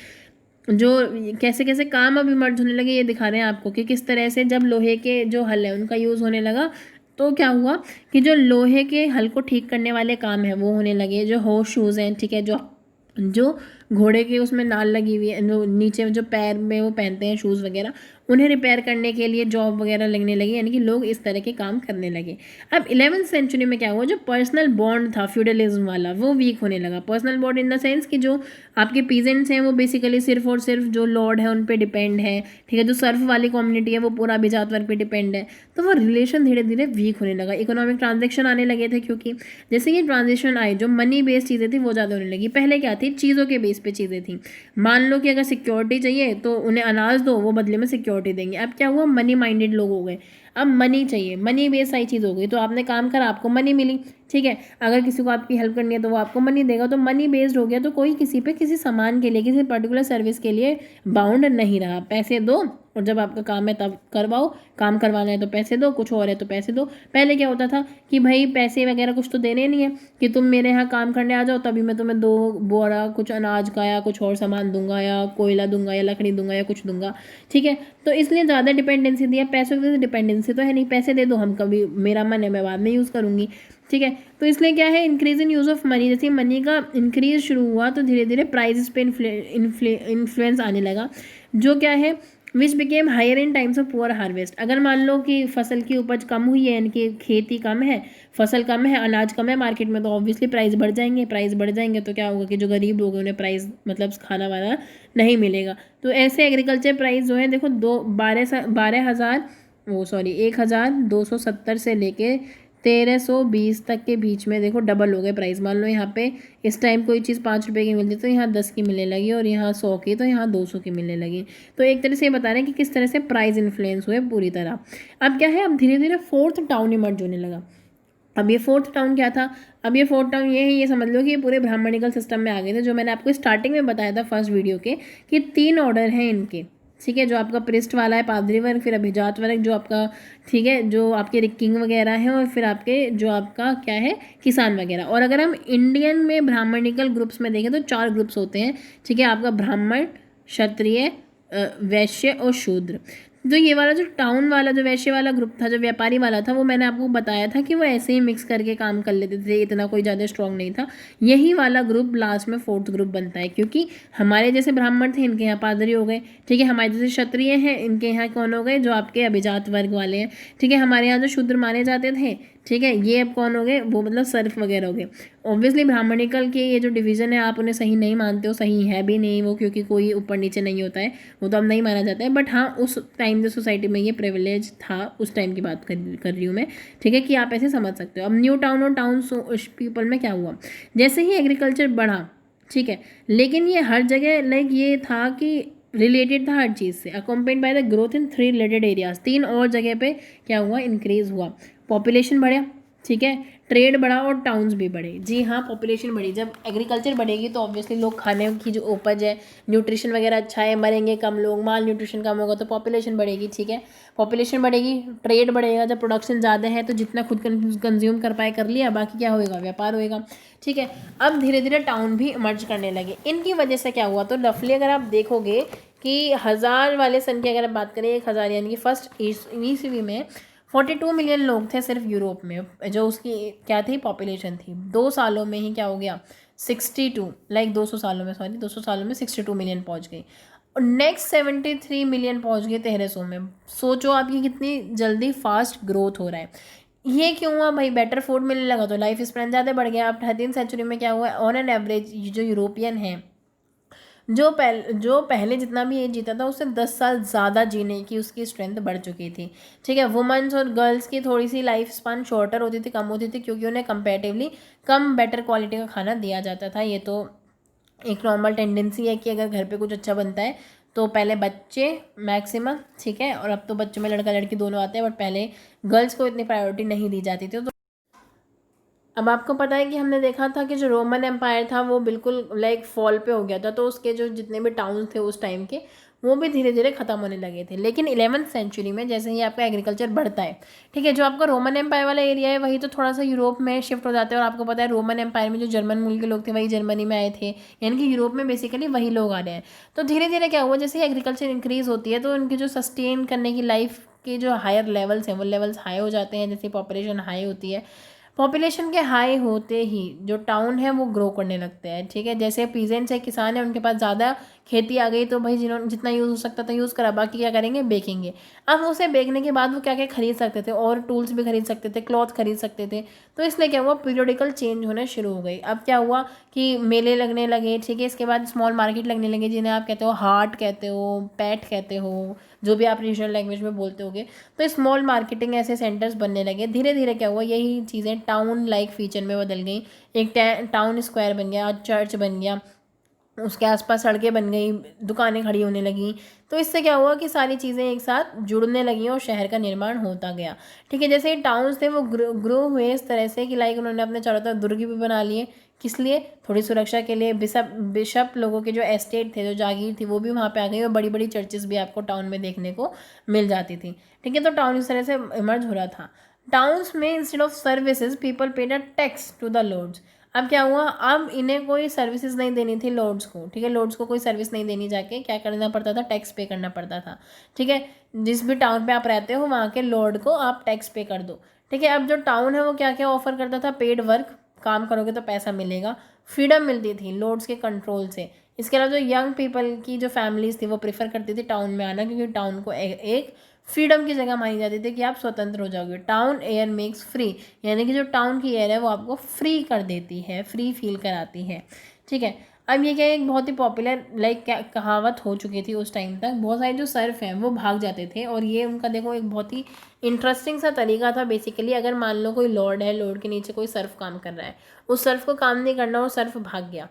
जो कैसे कैसे काम अब इमर्ज होने लगे, ये दिखा रहे हैं आपको कि किस तरह से जब लोहे के जो हल है उनका यूज़ होने लगा, तो क्या हुआ कि जो लोहे के हल को ठीक करने वाले काम है वो होने लगे। जो हॉर्स शूज़ हैं, ठीक है, जो घोड़े के उसमें नाल लगी हुई है, जो नीचे जो पैर में वो पहनते हैं शूज़ वगैरह, उन्हें रिपेयर करने के लिए जॉब वगैरह लगने लगी, यानी कि लोग इस तरह के काम करने लगे। अब 11th सेंचुरी में क्या हुआ, जो पर्सनल बॉन्ड था फ्यूडलिज्म वाला, वो वीक होने लगा। Personal bond in the sense कि जो आपके पीजेंट्स हैं वो बेसिकली सिर्फ और सिर्फ जो लॉर्ड है उन पर डिपेंड है। ठीक है, जो सर्फ वाली कम्युनिटी है वो पूरा अभिजात वर्ग पर डिपेंड है। तो वो रिलेशन धीरे धीरे वीक होने लगा। इकोनॉमिक ट्रांजेक्शन आने लगे थे, क्योंकि जैसे ये ट्रांजेक्शन आए, जो मनी बेस्ड चीज़ें थी वो ज़्यादा होने लगी। पहले क्या थी, चीज़ों के बेस पे चीज़ें थी। मान लो कि अगर सिक्योरिटी चाहिए तो उन्हें अनाज दो, वो बदले में सिक्योरिटी देंगे। अब क्या हुआ, मनी माइंडेड लोग हो गए। अब मनी चाहिए, मनी बेस्ड सारी चीज़ हो गई। तो आपने काम करा, आपको मनी मिली। ठीक है, अगर किसी को आपकी हेल्प करनी है तो वो आपको मनी देगा। तो मनी बेस्ड हो गया, तो कोई किसी पे किसी सामान के लिए, किसी पर्टिकुलर सर्विस के लिए बाउंड नहीं रहा। पैसे दो और जब आपका काम है तब करवाओ, काम करवाना है तो पैसे दो, कुछ और है तो पैसे दो। पहले क्या होता था कि भाई पैसे वगैरह कुछ तो देने नहीं है कि तुम मेरे यहाँ काम करने आ जाओ तभी मैं तुम्हें 2 बोरा कुछ अनाज का या कुछ और सामान दूंगा या कोयला दूंगा या लकड़ी दूंगा या कुछ दूंगा, ठीक है। तो इसलिए ज़्यादा डिपेंडेंसी दिया, पैसों की डिपेंडेंसी तो है नहीं, पैसे दे दो, हम कभी मेरा मन है मैं बाद में यूज़ करूँगी, ठीक है। तो इसलिए क्या है, increase in use of money, जैसे मनी का इंक्रीज शुरू हुआ तो धीरे धीरे प्राइजेस पे इन्फ्लुएंस आने लगा, जो क्या है which became higher in times of poor harvest. अगर मान लो कि फसल की उपज कम हुई है, यानी कि खेती कम है, फसल कम है, अनाज कम है मार्केट में, तो ऑब्वियसली प्राइस बढ़ जाएंगे, प्राइस बढ़ जाएंगे तो क्या होगा कि जो गरीब लोग हैं उन्हें प्राइस मतलब खाना वाना नहीं मिलेगा। तो ऐसे एग्रीकल्चर प्राइस जो है देखो 12,270 से लेके 1320 तक के बीच में देखो डबल हो गए प्राइस। मान लो यहाँ पे इस टाइम कोई चीज़ 5 रुपये की मिलती तो यहाँ 10 की मिलने लगी, और यहाँ 100 की तो यहाँ 200 की मिलने लगी। तो एक तरह से ये बता रहे हैं कि किस तरह से प्राइस इन्फ्लुएंस हुए पूरी तरह। अब क्या है, अब धीरे धीरे फोर्थ टाउन इमर्ज होने लगा। अब ये फोर्थ टाउन क्या था, अब ये फोर्थ टाउन ये है, ये समझ लो कि ये पूरे ब्राह्मणिकल सिस्टम में आ गए थे, जो मैंने आपको स्टार्टिंग में बताया था फर्स्ट वीडियो के कि 3 ऑर्डर हैं इनके, ठीक है। जो आपका प्रिस्ट वाला है पादरी वर्ग, फिर अभिजात वर्ग जो आपका, ठीक है, जो आपके रिकिंग वगैरह हैं, और फिर आपके जो आपका क्या है किसान वगैरह। और अगर हम इंडियन में ब्राह्मणिकल ग्रुप्स में देखें तो 4 ग्रुप्स होते हैं, ठीक है। आपका ब्राह्मण, क्षत्रिय, वैश्य और शूद्र। जो ये वाला जो टाउन वाला जो वैश्य वाला ग्रुप था, जो व्यापारी वाला था, वो मैंने आपको बताया था कि वो ऐसे ही मिक्स करके काम कर लेते थे, इतना कोई ज़्यादा स्ट्रॉन्ग नहीं था। यही वाला ग्रुप लास्ट में फोर्थ ग्रुप बनता है, क्योंकि हमारे जैसे ब्राह्मण थे इनके यहाँ पादरी हो गए, ठीक है। हमारे जैसे क्षत्रिय हैं इनके यहाँ कौन हो गए, जो आपके अभिजात वर्ग वाले हैं, ठीक है। हमारे यहाँ जो शूद्र माने जाते थे, ठीक है, ये अब कौन हो गए, वो मतलब सर्फ वगैरह हो गए। ऑब्वियसली ब्राह्मणिकल के ये जो डिवीज़न है आप उन्हें सही नहीं मानते हो, सही है भी नहीं वो, क्योंकि कोई ऊपर नीचे नहीं होता है, वो तो अब नहीं माना जाता है। बट हाँ, उस टाइम जो सोसाइटी में ये प्रिविलेज था, उस टाइम की बात कर रही हूँ मैं, ठीक है, कि आप ऐसे समझ सकते हो। अब न्यू टाउन और टाउन पीपल में क्या हुआ, जैसे ही एग्रीकल्चर बढ़ा, ठीक है, लेकिन ये हर जगह लाइक ये था कि रिलेटेड था हर चीज़ से, accompanied by the growth in 3 related areas. 3 और जगह पे क्या हुआ, इंक्रीज हुआ, पॉपुलेशन बढ़ा, ठीक है, ट्रेड बढ़ा और टाउन्स भी बढ़े। जी हाँ, पॉपुलेशन बढ़ी। जब एग्रीकल्चर बढ़ेगी तो ऑब्वियसली लोग खाने की जो उपज है, न्यूट्रिशन वगैरह अच्छा है, मरेंगे कम लोग, माल न्यूट्रिशन कम होगा तो पॉपुलेशन बढ़ेगी, ठीक है। पॉपुलेशन बढ़ेगी, ट्रेड बढ़ेगा, जब प्रोडक्शन ज़्यादा है तो जितना खुद कंज्यूम कर पाए कर लिया, बाकी क्या होएगा, व्यापार होएगा, ठीक है। अब धीरे धीरे टाउन भी इमर्ज करने लगे। इनकी वजह से क्या हुआ, तो रफली अगर आप देखोगे कि 1000 वाले सन की अगर आप बात करें, 1000 यानी कि फर्स्ट ईस्वी में 42 मिलियन लोग थे सिर्फ यूरोप में, जो उसकी क्या थी पॉपुलेशन थी। 2 सालों में ही क्या हो गया, 62 लाइक 200 सालों में, सॉरी 200 सालों में 62 मिलियन पहुंच गई, और नेक्स्ट 73 मिलियन पहुंच गए 1300 में। सोचो आप ये कितनी जल्दी फास्ट ग्रोथ हो रहा है। ये क्यों हुआ भाई, बेटर फूड मिलने लगा तो लाइफ स्पैन ज़्यादा बढ़ गया। अब 13th सेंचुरी में क्या हुआ, ऑन एन एवरेज जो यूरोपियन है, जो पहले जितना भी एज जीता था उससे 10 साल ज़्यादा जीने की उसकी स्ट्रेंथ बढ़ चुकी थी, ठीक है। वुमेन्स और गर्ल्स की थोड़ी सी लाइफ स्पान शॉर्टर होती थी, कम होती थी, क्योंकि उन्हें कंपैरेटिवली कम बेटर क्वालिटी का खाना दिया जाता था। ये तो एक नॉर्मल टेंडेंसी है कि अगर घर पे कुछ अच्छा बनता है तो पहले बच्चे मैक्सिमम, ठीक है, और अब तो बच्चों में लड़का लड़की दोनों आते हैं, बट पहले गर्ल्स को इतनी प्रायोरिटी नहीं दी जाती थी। तो अब आपको पता है कि हमने देखा था कि जो रोमन एम्पायर था वो बिल्कुल लाइक फॉल पे हो गया था, तो उसके जो जितने भी टाउन थे उस टाइम के वो भी धीरे धीरे ख़त्म होने लगे थे। लेकिन 11th सेंचुरी में जैसे ही आपका एग्रीकल्चर बढ़ता है, ठीक है, जो आपका रोमन एम्पायर वाला एरिया है वही तो थोड़ा सा यूरोप में शिफ्ट हो जाते हैं। और आपको पता है रोमन एम्पायर में जो जर्मन मूल के लोग थे वही जर्मनी में आए थे, यानी कि यूरोप में बेसिकली वही लोग आ रहे हैं। तो धीरे धीरे क्या हुआ, जैसे एग्रीकल्चर इंक्रीज़ होती है तो उनकी जो सस्टेन करने की लाइफ के जो हायर लेवल्स हैं वो लेवल्स हाई हो जाते हैं। जैसे पॉपुलेशन हाई होती है, पॉपुलेशन के हाई होते ही जो टाउन है वो ग्रो करने लगते हैं, ठीक है। जैसे पीजेंट्स है, किसान है, उनके पास ज़्यादा खेती आ गई तो भाई जिन्होंने जितना यूज़ हो सकता था यूज़ करा, बाकी क्या करेंगे, बेचेंगे। अब उसे बेचने के बाद वो क्या क्या खरीद सकते थे, और टूल्स भी खरीद सकते थे, क्लॉथ खरीद सकते थे। तो इसलिए क्या हुआ, पीरियोडिकल चेंज होना शुरू हो गई। अब क्या हुआ कि मेले लगने लगे, ठीक है, इसके बाद स्मॉल मार्केट लगने लगे, जिन्हें आप कहते हो हाट कहते हो, पैट कहते हो, जो भी आप रीजनल लैंग्वेज में बोलते होगे। तो स्मॉल मार्केटिंग ऐसे सेंटर्स बनने लगे। धीरे धीरे क्या हुआ, यही चीज़ें टाउन लाइक फीचर में बदल गई। एक टाउन स्क्वायर बन गया, चर्च बन गया, उसके आसपास सड़कें बन गई, दुकानें खड़ी होने लगी। तो इससे क्या हुआ कि सारी चीज़ें एक साथ जुड़ने लगी और शहर का निर्माण होता गया, ठीक है। जैसे टाउन्स थे वो ग्रो हुए इस तरह से कि लाइक उन्होंने अपने चारों तरफ दुर्ग भी बना लिए, किस लिए? थोड़ी सुरक्षा के लिए। बिशप लोगों के जो एस्टेट थे, जो जागीर थी, वो भी वहाँ पे आ गई और बड़ी बड़ी चर्चेस भी आपको टाउन में देखने को मिल जाती थी। ठीक है, तो टाउन इस तरह से इमर्ज हो रहा था। टाउन्स में instead of services people paid a tax to the lords. अब क्या हुआ, अब इन्हें कोई सर्विसेज नहीं देनी थी लॉर्ड्स को। ठीक है, लॉर्ड्स को कोई सर्विस नहीं देनी, जाके क्या करना पड़ता था, टैक्स पे करना पड़ता था। ठीक है, जिस भी टाउन पे आप रहते हो वहाँ के लॉर्ड को आप टैक्स पे कर दो। ठीक है, अब जो टाउन है वो क्या क्या ऑफर करता था, पेड वर्क, काम करोगे तो पैसा मिलेगा, फ्रीडम मिलती थी लॉर्ड्स के कंट्रोल से। इसके अलावा जो यंग पीपल की जो फैमिलीज थी वो प्रेफर करती थी टाउन में आना, क्योंकि टाउन को एक फ्रीडम की जगह मानी जाती थी कि आप स्वतंत्र हो जाओगे। टाउन एयर मेक्स फ्री, यानी कि जो टाउन की एयर है वो आपको फ्री कर देती है, फ्री फील कराती है। ठीक है, अब ये क्या एक बहुत ही पॉपुलर क्या कहावत हो चुकी थी उस टाइम तक। बहुत सारे जो सर्फ हैं वो भाग जाते थे, और ये उनका देखो एक बहुत ही इंटरेस्टिंग सा तरीका था। बेसिकली अगर मान लो कोई लॉर्ड है, लॉर्ड के नीचे कोई सर्फ काम कर रहा है, उस सर्फ को काम नहीं करना और सर्फ भाग गया,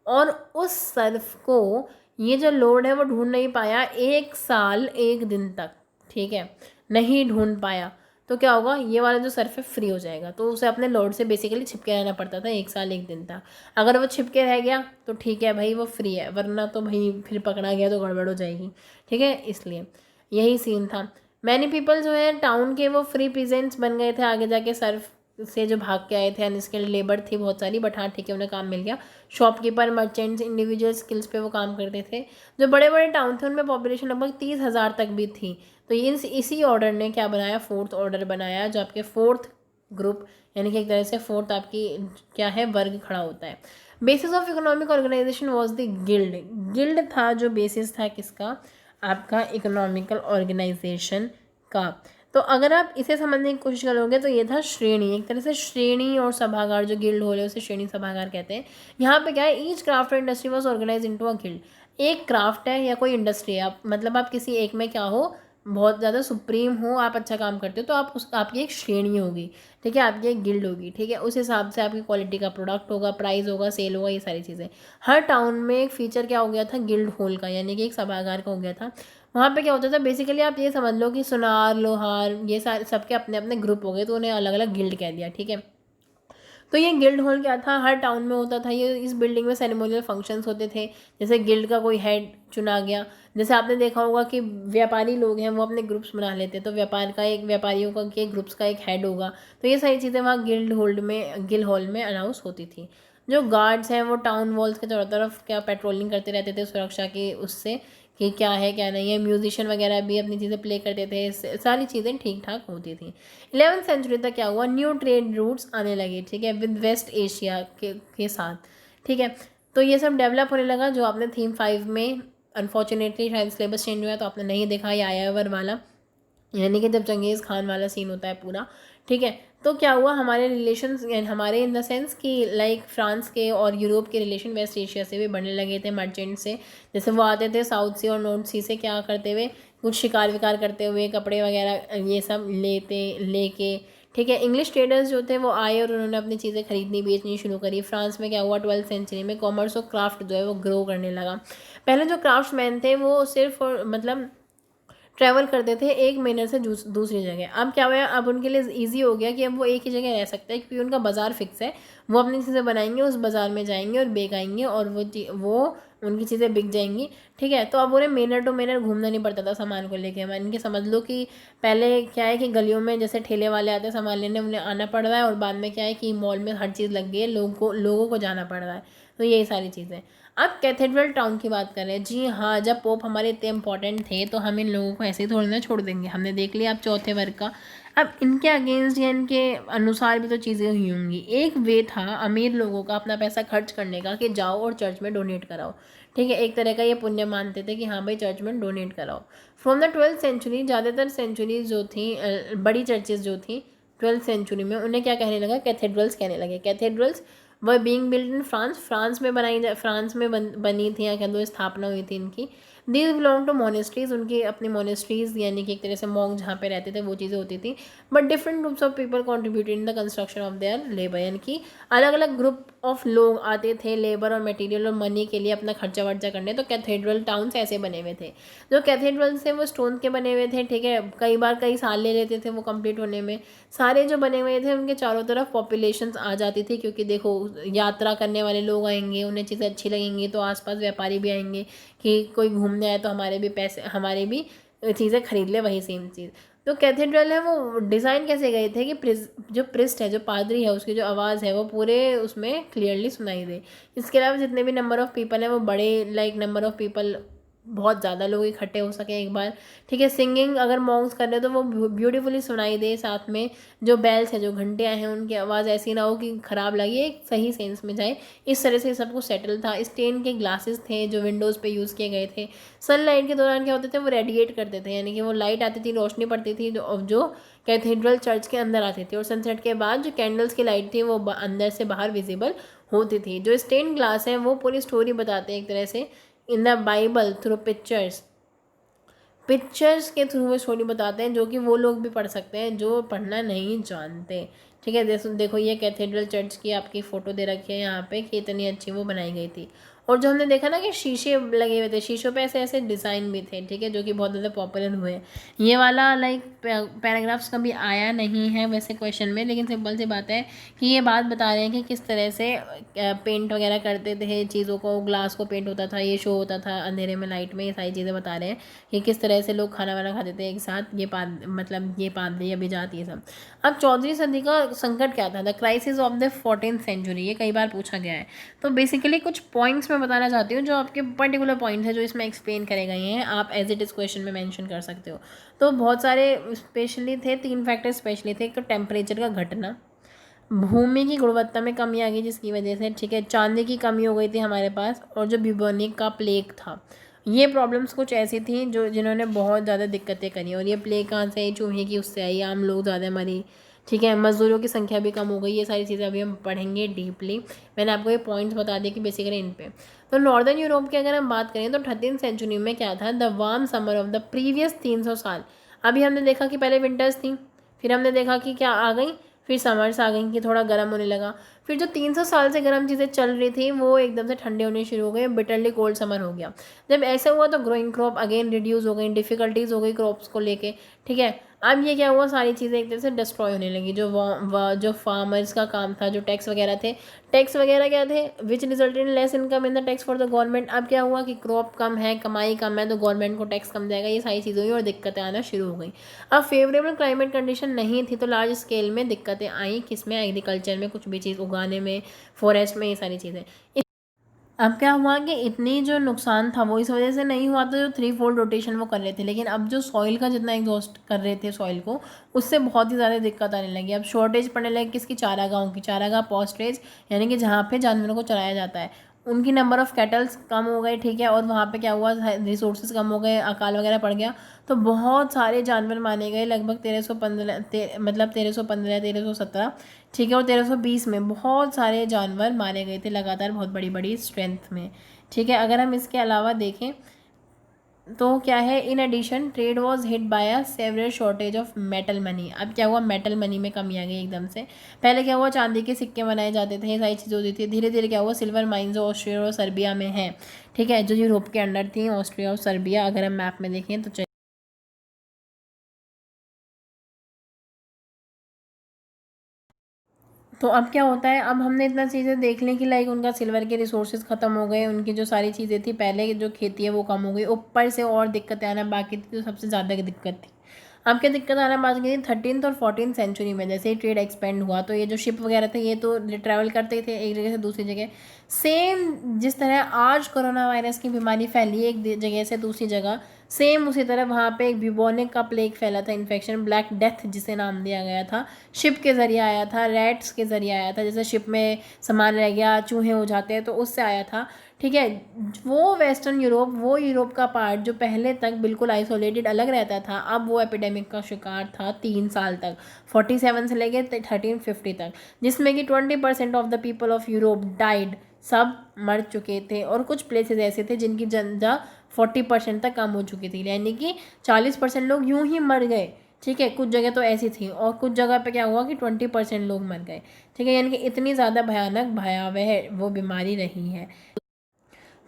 और उस सर्फ को ये जो लॉर्ड है वो ढूंढ नहीं पाया 1 साल 1 दिन तक। ठीक है, नहीं ढूंढ पाया तो क्या होगा, ये वाला जो सर्फ है फ्री हो जाएगा। तो उसे अपने लॉर्ड से बेसिकली छिपके रहना पड़ता था 1 साल 1 दिन तक। अगर वो छिपके रह गया तो ठीक है भाई, वो फ्री है, वरना तो भाई फिर पकड़ा गया तो गड़बड़ हो जाएगी। ठीक है, इसलिए यही सीन था। मैनी पीपल जो है टाउन के वो फ्री पीजेंट्स बन गए थे आगे जाके, सर्फ से जो भाग के आए थे। अनस्किल्ड लेबर थी बहुत सारी, बट हाँ ठीक है, उन्हें काम मिल गया। शॉपकीपर, मर्चेंट्स, इंडिविजुअल स्किल्स पे वो काम करते थे। जो बड़े बड़े टाउन थे उनमें पॉपुलेशन लगभग 30,000 तक भी थी। तो ये इसी ऑर्डर ने क्या बनाया, 4th ऑर्डर बनाया, जो आपके 4th ग्रुप, यानी कि एक तरह से 4th आपकी क्या है, वर्ग खड़ा होता है। Basis of economic organization was the guild. Guild था जो बेसिस था किसका, आपका इकोनॉमिकल ऑर्गेनाइजेशन का। तो अगर आप इसे समझने की कोशिश करोगे तो ये था श्रेणी, एक तरह से श्रेणी और सभागार, जो गिल्ड हॉल है उसे श्रेणी सभागार कहते हैं। यहाँ पे क्या है, ईच क्राफ्ट और industry was organize into a guild. एक क्राफ्ट है या कोई इंडस्ट्री है, आप मतलब आप किसी एक में क्या हो, बहुत ज़्यादा सुप्रीम हो, आप अच्छा काम करते हो, तो आप आपकी एक श्रेणी होगी। ठीक है, आपकी एक गिल्ड होगी। ठीक है, उस हिसाब से आपकी क्वालिटी का प्रोडक्ट होगा, प्राइस होगा, सेल होगा, ये सारी चीज़ें। हर टाउन में एक फीचर क्या हो गया था, गिल्ड हॉल का, यानी कि एक सभागार का हो गया था। वहाँ पे क्या होता था, बेसिकली आप ये समझ लो कि सुनार, लोहार, ये सारे सबके अपने अपने ग्रुप हो गए, तो उन्हें अलग अलग गिल्ड कह दिया। ठीक है, तो ये गिल्ड हॉल क्या था, हर टाउन में होता था ये। इस बिल्डिंग में सेरेमोनियल फंक्शंस होते थे, जैसे गिल्ड का कोई हेड चुना गया। जैसे आपने देखा होगा कि व्यापारी लोग हैं वो अपने ग्रुप्स बना लेते हैं, तो व्यापार का एक, व्यापारियों का के ग्रुप्स का एक हेड होगा। तो ये सारी चीज़ें वहाँ गिल्ड हॉल में अनाउंस होती थी। जो गार्ड्स हैं वो टाउन वॉल्स के चारों तरफ क्या पेट्रोलिंग करते रहते थे, सुरक्षा के उससे कि क्या है क्या नहीं है। म्यूजिशियन वगैरह भी अपनी चीज़ें प्ले करते थे, सारी चीज़ें ठीक ठाक होती थी। 11th सेंचुरी तक क्या हुआ, न्यू ट्रेड रूट्स आने लगे। ठीक है, विद वेस्ट एशिया के साथ। ठीक है, तो ये सब डेवलप होने लगा, जो आपने थीम 5 में अनफॉर्चुनेटली शायद सिलेबस चेंज हुआ है तो आपने नहीं देखा, ये आयावर वाला, यानी कि जब चंगेज़ खान वाला सीन होता है पूरा। ठीक है, तो क्या हुआ, हमारे रिलेशंस, हमारे इन द सेंस कि लाइक फ्रांस के और यूरोप के रिलेशन वेस्ट एशिया से भी बढ़ने लगे थे, मर्चेंट से। जैसे वो आते थे साउथ सी और नॉर्थ सी से, क्या करते हुए, कुछ शिकार विकार करते हुए, कपड़े वगैरह ये सब लेके। ठीक है, इंग्लिश ट्रेडर्स जो थे वो आए और उन्होंने अपनी चीज़ें खरीदनी बेचनी शुरू करी। फ्रांस में क्या हुआ, 12th सेंचुरी में कॉमर्स और क्राफ्ट जो है वो ग्रो करने लगा। पहले जो क्राफ्ट्समैन थे वो सिर्फ मतलब ट्रैवल करते थे 1 महीने से दूसरी जगह। अब क्या हुआ, अब उनके लिए ईजी हो गया कि अब वो एक ही जगह रह सकते हैं, क्योंकि उनका बाज़ार फिक्स है। वो अपनी चीज़ें बनाएंगे, उस बाज़ार में जाएंगे और बेचाएंगे, और वो उनकी चीज़ें बिक जाएंगी। ठीक है, तो अब उन्हें मिनट टू मिनट घूमना नहीं पड़ता था सामान को लेके। मैं इनके समझ लो कि पहले क्या है कि गलियों में जैसे ठेले वाले आते हैं सामान लेने, उन्हें आना पड़ रहा है, और बाद में क्या है कि मॉल में हर चीज़ लग गई है, लोगों को जाना पड़ रहा है। तो यही सारी चीज़ें। अब कैथेड्रल टाउन की बात कर रहे हैं। जी हाँ, जब पोप हमारे इतने इंपॉर्टेंट थे तो हम इन लोगों को ऐसे ही थोड़ी ना छोड़ देंगे। हमने देख लिया अब चौथे वर्ग का। अब इनके अगेंस्ट या इनके अनुसार भी तो चीज़ें हुई होंगी। एक वे था अमीर लोगों का अपना पैसा खर्च करने का कि जाओ और चर्च में डोनेट कराओ। ठीक है, एक तरह का ये पुण्य मानते थे कि हाँ भाई चर्च में डोनेट कराओ। फ्रॉम द 12th सेंचुरी, ज़्यादातर सेंचुरीज जो थी, बड़ी चर्चेज जो थी 12th सेंचुरी में, उन्हें क्या कहने लगा, कैथेड्रल्स कहने लगे। कैथेड्रल्स वह बीइंग बिल्ड इन फ्रांस में बनी थी, या कह दो स्थापना हुई थी इनकी। दीज बिलोंग टू मोनेस्ट्रीज, उनकी अपनी मोनेस्ट्रीज यानी कि एक तरह से मॉन्क जहाँ पे रहते थे वो चीज़ें होती थी। But different groups of people contributed in the construction of their labour, यानी कि अलग अलग ग्रुप ऑफ लोग आते थे लेबर और मटेरियल और मनी के लिए अपना खर्चा वर्चा करने। तो कैथेड्रल टाउन्स ऐसे बने हुए थे। जो कैथेड्रल थे वो स्टोन के बने हुए थे, ठीक है, कई बार कई साल ले लेते थे वो कंप्लीट होने में। सारे जो बने हुए थे उनके चारों तरफ पॉपुलेशंस आ जाती थी, क्योंकि देखो यात्रा करने वाले लोग आएंगे, उन्हें चीज़ें अच्छी लगेंगी तो आसपास व्यापारी भी आएंगे कि कोई घूमने आए तो हमारे भी पैसे, हमारे भी चीज़ें खरीद ले, वही सेम चीज़। तो कैथेड्रल है वो डिज़ाइन कैसे गए थे कि जो प्रिस्ट है, जो पादरी है, उसकी जो आवाज़ है वो पूरे उसमें क्लियरली सुनाई दे। इसके अलावा जितने भी नंबर ऑफ़ पीपल हैं वो बड़े, लाइक नंबर ऑफ़ पीपल, बहुत ज़्यादा लोग इकट्ठे हो सके एक बार, ठीक है। सिंगिंग अगर मॉन्क्स कर रहे हो तो वो ब्यूटीफुली सुनाई दे। साथ में जो बेल्स हैं, जो घंटियाँ हैं, उनकी आवाज़ ऐसी ना हो कि ख़राब लगे, एक सही सेंस में जाए। इस तरह से सब कुछ सेटल था। स्टेन के ग्लासेस थे जो विंडोज़ पे यूज़ किए गए थे। सनलाइट के दौरान क्या होते थे, वो रेडिएट करते थे, यानी कि वो लाइट आती थी, रोशनी पड़ती थी जो कैथेड्रल चर्च के अंदर आती थी। और सनसेट के बाद जो कैंडल्स की लाइट थी वो अंदर से बाहर विजिबल होती थी। जो स्टेन ग्लास है वो पूरी स्टोरी बताते हैं एक तरह से in the Bible through pictures के थ्रू वो स्टोरी बताते हैं, जो कि वो लोग भी पढ़ सकते हैं जो पढ़ना नहीं जानते, ठीक है। देखो ये कैथेड्रल चर्च की आपकी फ़ोटो दे रखी है यहाँ पे कि इतनी अच्छी वो बनाई गई थी। और जो हमने देखा ना कि शीशे लगे हुए थे, शीशों पे ऐसे ऐसे डिज़ाइन भी थे, ठीक है, जो कि बहुत ज़्यादा पॉपुलर हुए। ये वाला लाइक पैराग्राफ्स कभी आया नहीं है वैसे क्वेश्चन में, लेकिन सिंपल सी बात है कि ये बात बता रहे हैं कि किस तरह से पेंट वगैरह करते थे चीज़ों को, ग्लास को पेंट होता था, ये शो होता था अंधेरे में, लाइट में, ये सारी चीज़ें बता रहे हैं कि किस तरह से लोग खाना वाना खाते थे एक साथ। ये पादरी अभी जाती है सब। अब 14वीं सदी का संकट क्या था, the crisis of the 14th century, ये कई बार पूछा गया है। तो बेसिकली कुछ पॉइंट्स मैं बताना चाहती हूँ जो आपके पर्टिकुलर पॉइंट्स हैं जो इसमें एक्सप्लेन करे गए हैं, आप एज इट इज़ क्वेश्चन में मेंशन कर सकते हो। तो बहुत सारे स्पेशली थे, 3 फैक्टर स्पेशली थे। एक तो टेम्परेचर का घटना, भूमि की गुणवत्ता में कमी आ गई जिसकी वजह से, ठीक है, चांदी की कमी हो गई थी हमारे पास, और जो ब्यूबोनिक का प्लेग था। ये प्रॉब्लम्स कुछ ऐसी थी जिन्होंने बहुत ज़्यादा दिक्कतें करी। और ये प्लेग कहाँ से आई, चूहे की उससे आई, आम लोग ज़्यादा मरी, ठीक है, मज़दूरों की संख्या भी कम हो गई। ये सारी चीज़ें अभी हम पढ़ेंगे डीपली। मैंने आपको ये पॉइंट्स बता दिए कि बेसिकली इन पे। तो नॉर्दर्न यूरोप की अगर हम बात करें तो 13th सेंचुरी में क्या था, the warm summer of the previous 300 साल। अभी हमने देखा कि पहले विंटर्स थी, फिर हमने देखा कि क्या आ गई, फिर समर्स आ गई कि थोड़ा गर्म होने लगा। फिर जो 300 साल से गर्म चीज़ें चल रही थी वो एकदम से ठंडे होने शुरू हो गए, बिटरली कोल्ड समर हो गया। जब ऐसा हुआ तो ग्रोइंग क्रॉप अगेन रिड्यूस हो गई, डिफ़िकल्टीज हो गई क्रॉप्स को लेके, ठीक है। अब ये क्या हुआ, सारी चीज़ें एक तरह से डिस्ट्रॉय होने लगी। जो फार्मर्स का काम था, जो टैक्स वगैरह थे, टैक्स वगैरह क्या थे, which result in less income in the tax for the government. अब क्या हुआ कि क्रॉप कम है, कमाई कम है, तो गवर्नमेंट को टैक्स कम जाएगा, ये सारी चीज़ें हुई और दिक्कतें आना शुरू हो गई। अब फेवरेबल क्लाइमेट कंडीशन नहीं थी तो लार्ज स्केल में दिक्कतें आई, किसमें, एग्रीकल्चर में, कुछ भी चीज़ उगाने में, फॉरेस्ट में, ये सारी चीज़ें। अब क्या हुआ कि इतनी जो नुकसान था वो इस वजह से नहीं हुआ था जो 3-fold रोटेशन वो कर रहे थे, लेकिन अब जो सॉइल का जितना एग्जॉस्ट कर रहे थे सॉइल को, उससे बहुत ही ज़्यादा दिक्कत आने लगी। अब शॉर्टेज पड़ने लगी किसकी, चारागाहों की। चारागाह पॉस्ट्रेज यानी कि जहाँ पे जानवरों को चराया जाता है, उनकी नंबर ऑफ़ कैटल्स कम हो गए, ठीक है। और वहाँ पे क्या हुआ, रिसोर्सेज कम हो गए, अकाल वगैरह पड़ गया, तो बहुत सारे जानवर मारे गए। लगभग 1315 मतलब 1315 1317, ठीक है, और 1320 में बहुत सारे जानवर मारे गए थे लगातार, बहुत बड़ी बड़ी स्ट्रेंथ में, ठीक है। अगर हम इसके अलावा देखें तो क्या है, in addition trade was hit by a several shortage of metal money. अब क्या हुआ, मेटल मनी में कमी आ गई एकदम से। पहले क्या हुआ, चांदी के सिक्के बनाए जाते थे, ये सारी चीज़ें होती थी। धीरे धीरे क्या हुआ, सिल्वर माइंस ऑस्ट्रिया और सर्बिया में है, ठीक है, जो यूरोप के अंडर थी, ऑस्ट्रिया और सर्बिया। अगर हम मैप में देखें तो तो अब क्या होता है, अब हमने इतना चीज़ें देख ली कि लाइक उनका सिल्वर के रिसोर्सेज ख़त्म हो गए, उनकी जो सारी चीज़ें थी पहले की जो खेती है वो कम हो गई, ऊपर से और दिक्कतें आना बाकी थी, तो सबसे ज़्यादा की दिक्कत थी। अब क्या दिक्कत आना बात की थी 13th और 14th सेंचुरी में, जैसे ही ट्रेड एक्सपेंड हुआ तो ये जो शिप वगैरह थे ये तो ट्रैवल करते थे एक जगह से दूसरी जगह। सेम जिस तरह आज कोरोना वायरस की बीमारी फैली एक जगह से दूसरी जगह, सेम उसी तरह वहाँ पे एक ब्यूबोनिक का प्लेग फैला था, इन्फेक्शन, ब्लैक डेथ जिसे नाम दिया गया था। शिप के ज़रिए आया था, रैट्स के ज़रिए आया था, जैसे शिप में सामान रह गया, चूहे हो जाते हैं तो उससे आया था, ठीक है। वो वेस्टर्न यूरोप, वो यूरोप का पार्ट जो पहले तक बिल्कुल आइसोलेटेड अलग रहता था, अब वो एपिडेमिक का शिकार था 3 साल तक, 47 से लेकर 1350 तक, जिसमें कि 20% of the people of Europe died, सब मर चुके थे। और कुछ प्लेसेस ऐसे थे जिनकी जनता 40% तक कम हो चुकी थी, यानी कि 40% लोग यूं ही मर गए। ठीक है, कुछ जगह तो ऐसी थी और कुछ जगह पे क्या हुआ कि 20% लोग मर गए। ठीक है, यानी कि इतनी ज़्यादा भयानक भयावह वो बीमारी रही है।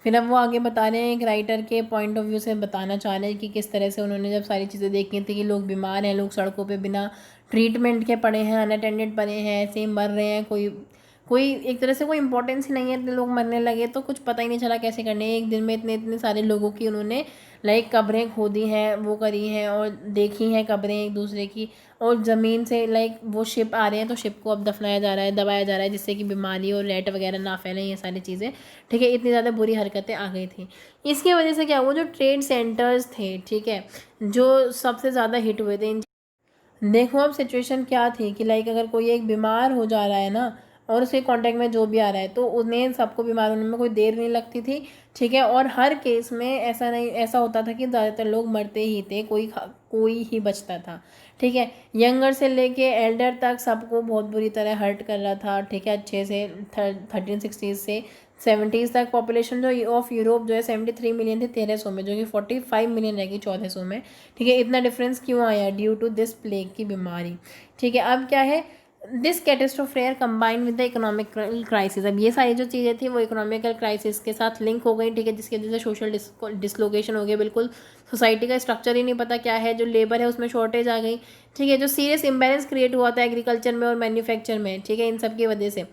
फिर अब वो आगे बता रहे हैं, एक राइटर के पॉइंट ऑफ व्यू से बताना चाह रहे हैं कि किस तरह से उन्होंने जब सारी चीज़ें देखी थी कि लोग बीमार हैं, लोग सड़कों पे बिना ट्रीटमेंट के पड़े हैं, अनअटेंडेड पड़े हैं, ऐसे ही मर रहे हैं, कोई कोई एक तरह से कोई इंपॉर्टेंस ही नहीं है, इतने लोग मरने लगे तो कुछ पता ही नहीं चला कैसे करने। एक दिन में इतने इतने सारे लोगों की उन्होंने लाइक कब्रें खोदी हैं, वो करी हैं और देखी हैं कब्रें एक दूसरे की, और ज़मीन से लाइक वो शिप आ रहे हैं तो शिप को अब दफनाया जा रहा है, दबाया जा रहा है, जिससे कि बीमारी और रैट वगैरह ना फैलें, ये सारी चीज़ें। ठीक है, इतनी ज़्यादा बुरी हरकतें आ गई थी। इसकी वजह से क्या हुआ, जो ट्रेड सेंटर्स थे, ठीक है, जो सबसे ज़्यादा हिट हुए थे। देखो अब सिचुएशन क्या थी कि लाइक अगर कोई एक बीमार हो जा रहा है ना, और उसके कांटेक्ट में जो भी आ रहा है, तो उन्हें सबको बीमार होने में कोई देर नहीं लगती थी। ठीक है, और हर केस में ऐसा होता था कि ज़्यादातर लोग मरते ही थे, कोई ही बचता था। ठीक है, यंगर से लेके एल्डर तक सबको बहुत बुरी तरह हर्ट कर रहा था। ठीक है, अच्छे से 1360 से 70s तक पॉपुलेशन जो ऑफ यूरोप जो है 73 मिलियन थी 1300 में, जो कि 45 मिलियन रहेगी 1400 में। ठीक है, इतना डिफरेंस क्यों आया? ड्यू टू दिस प्लेग की बीमारी। ठीक है, अब क्या है, this catastrophe fair combine with the economical crisis. अब ये सारी जो चीज़ें थी वो इकोनॉमिकल क्राइसिस के साथ लिंक हो गई। ठीक है, जिसकी वजह से सोशल डिसलोकेशन हो गया, बिल्कुल सोसाइटी का स्ट्रक्चर ही नहीं पता क्या है, जो लेबर है उसमें शॉर्टेज आ गई। ठीक है, जो सीरियस इम्बैलेंस क्रिएट हुआ था एग्रीकल्चर में और मैन्युफैक्चर में। ठीक है, इन सब की वजह से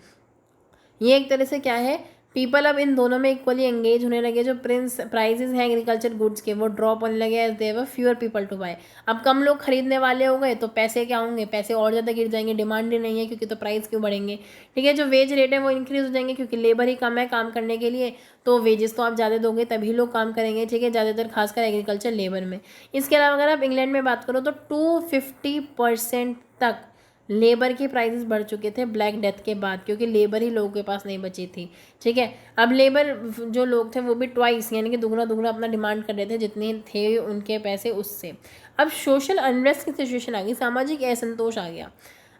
ये एक तरह से क्या है, पीपल अब इन दोनों में इक्वली एंगेज होने लगे। जो प्राइजेस हैं एग्रीकल्चर गुड्स के वो ड्रॉप होने लगे as there were fewer people to buy. अब कम लोग खरीदने वाले हो गए तो पैसे क्या होंगे, पैसे और ज़्यादा गिर जाएंगे, डिमांड ही नहीं है क्योंकि, तो प्राइस क्यों बढ़ेंगे। ठीक है, जो वेज रेट है वो इंक्रीज हो जाएंगे क्योंकि लेबर ही कम है काम करने के लिए, तो वेजेस तो आप ज़्यादा दोगे तभी लोग काम करेंगे। ठीक है, ज़्यादातर खासकर एग्रीकल्चर लेबर में। इसके अलावा अगर आप इंग्लैंड में बात करो तो 250% तक लेबर के प्राइसेस बढ़ चुके थे ब्लैक डेथ के बाद, क्योंकि लेबर ही लोगों के पास नहीं बची थी। ठीक है, अब लेबर जो लोग थे वो भी ट्वाइस यानी कि दुगना दुगना अपना डिमांड कर रहे थे जितने थे उनके पैसे उससे। अब सोशल अनरेस्ट की सिचुएशन आ गई, सामाजिक असंतोष आ गया।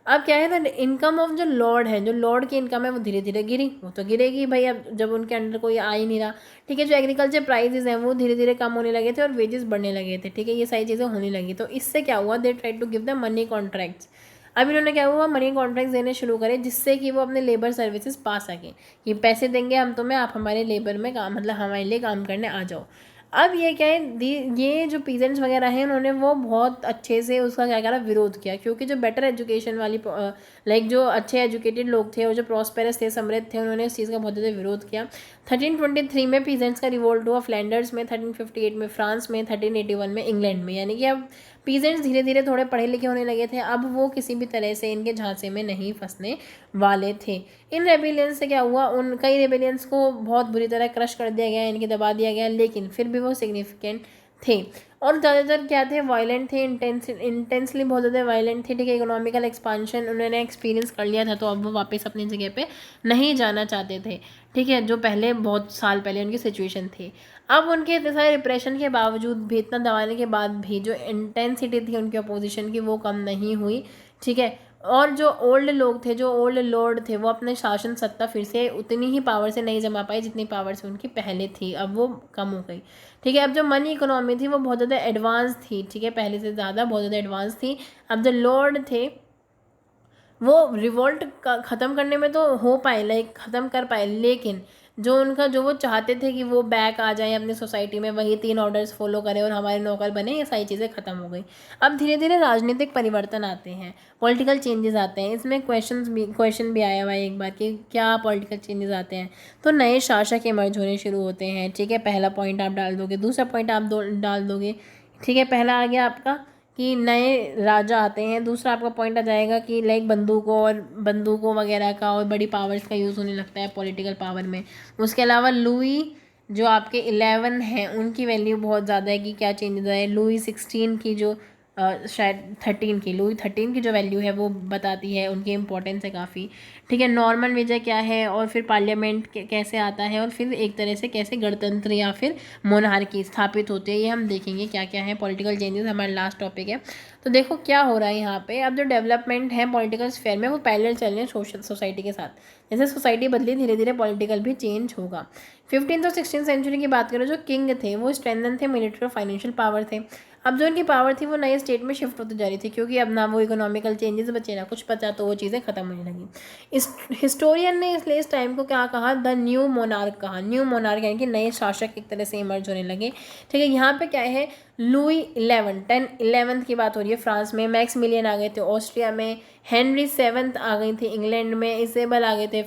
अब क्या है ना, इनकम ऑफ जो लॉर्ड की इनकम है वो धीरे धीरे गिरी, वो तो गिरेगी भाई, अब जब उनके अंडर कोई आ ही नहीं रहा। ठीक है, जो एग्रीकल्चर प्राइसेस हैं वो धीरे धीरे कम होने लगे थे और वेजेस बढ़ने लगे थे। ठीक है, ये सारी चीज़ें होने लगी, तो इससे क्या हुआ, they try to give the money contracts. अब इन्होंने क्या हुआ, मनी कॉन्ट्रैक्ट देने शुरू करे जिससे कि वो अपने लेबर सर्विसेज पा सकें, कि पैसे देंगे हम तुम्हें, आप हमारे लेबर में काम, मतलब हमारे लिए काम करने आ जाओ। अब ये क्या है, ये जो पीजेंट्स वगैरह हैं उन्होंने वो बहुत अच्छे से उसका क्या करा, विरोध किया, क्योंकि जो बेटर एजुकेशन वाली लाइक जो अच्छे एजुकेटेड लोग थे और जो प्रॉस्पेरस थे, समृद्ध थे, उन्होंने इस चीज़ का बहुत ज़्यादा विरोध किया। 1323 में पीजेंट्स का रिवोल्ट हुआ फ्लैंडर्स में, 1358 में फ्रांस में, 1381 में इंग्लैंड में। यानी कि अब पीजेंट्स धीरे धीरे थोड़े पढ़े लिखे होने लगे थे, अब वो किसी भी तरह से इनके झांसे में नहीं फंसने वाले थे। इन रेबिलियंस से क्या हुआ, उन कई रेबिलियंस को बहुत बुरी तरह क्रश कर दिया गया, इनके दबा दिया गया, लेकिन फिर भी वो सिग्निफिकेंट थे और ज़्यादातर क्या थे, वायलेंट थे, इंटेंसली बहुत ज़्यादा वायलेंट थे। ठीक है, इकोनॉमिकल एक्सपांशन उन्होंने एक्सपीरियंस कर लिया था, तो अब वो वापस अपनी जगह पे नहीं जाना चाहते थे। ठीक है, जो पहले बहुत साल पहले उनकी सिचुएशन थी। अब उनके इतने सारे रिप्रेशन के बावजूद भी, इतना दबाने के बाद भी, जो इंटेंसिटी थी उनकी अपोजिशन की वो कम नहीं हुई। ठीक है, और जो ओल्ड लोग थे, जो ओल्ड लॉर्ड थे, वो अपने शासन सत्ता फिर से उतनी ही पावर से नहीं जमा पाए जितनी पावर से उनकी पहले थी, अब वो कम हो गई। ठीक है, अब जो मनी इकोनॉमी थी वो बहुत ज़्यादा एडवांस थी। ठीक है, पहले से ज़्यादा बहुत ज़्यादा एडवांस थी। अब जो लॉर्ड थे वो रिवोल्ट ख़त्म करने में तो हो पाए, लाइक ख़त्म कर पाए, लेकिन जो वो चाहते थे कि वो बैक आ जाए अपनी सोसाइटी में, वही 3 ऑर्डर्स फॉलो करें और हमारे नौकर बने, ये सारी चीज़ें ख़त्म हो गई। अब धीरे धीरे राजनीतिक परिवर्तन आते हैं, पॉलिटिकल चेंजेस आते हैं। इसमें क्वेश्चन भी आया हुआ है एक बार कि क्या पॉलिटिकल चेंजेस आते हैं, तो नए शासक इमर्ज होने शुरू होते हैं। ठीक है, पहला पॉइंट आप डाल दोगे, दूसरा पॉइंट आप डाल दोगे। ठीक है, पहला आ गया आपका कि नए राजा आते हैं, दूसरा आपका पॉइंट आ जाएगा कि लाइक बंदूकों वगैरह का और बड़ी पावर्स का यूज़ होने लगता है पॉलिटिकल पावर में। उसके अलावा लुई जो आपके 11 हैं उनकी वैल्यू बहुत ज़्यादा है कि क्या चेंजेस आए। लुई 16 की जो शायद 13 की, लुई 13 की जो वैल्यू है वो बताती है, उनकी इंपॉर्टेंस है काफ़ी। ठीक है, नॉर्मन विजय क्या है, और फिर पार्लियामेंट कैसे आता है, और फिर एक तरह से कैसे गणतंत्र या फिर मोनार्की स्थापित होती है, ये हम देखेंगे क्या क्या है पॉलिटिकल चेंजेस, हमारा लास्ट टॉपिक है। तो देखो क्या हो रहा है यहाँ पे, अब जो डेवलपमेंट है पॉलिटिकल स्फेयर में वो पैरेलल चल रहे हैं सोशल सोसाइटी के साथ। जैसे सोसाइटी बदली धीरे धीरे पॉलिटिकल भी चेंज होगा। 15th और 16th सेंचुरी की बात करें, जो किंग थे वो स्ट्रेंथन थे, मिलिट्री और फाइनेंशियल पावर थे। अब जो उनकी पावर थी वो नए स्टेट में शिफ्ट होती जा रही थी, क्योंकि अब ना वो इकोनॉमिकल चेंजेस बचे ना कुछ बचा, तो वो चीज़ें खत्म होने लगी। इस हिस्टोरियन ने इसलिए इस टाइम को क्या कहा, द न्यू मोनार्क कहा। न्यू मोनार्क यानी कि नए शासक एक तरह से इमर्ज होने लगे। ठीक है, यहाँ पे क्या है, लुई 11 की बात हो रही है फ्रांस में, मैक्स मिलियन आ गए थे ऑस्ट्रिया में, हेनरी 7 आ गई थी इंग्लैंड में, इसेबल आ गए थे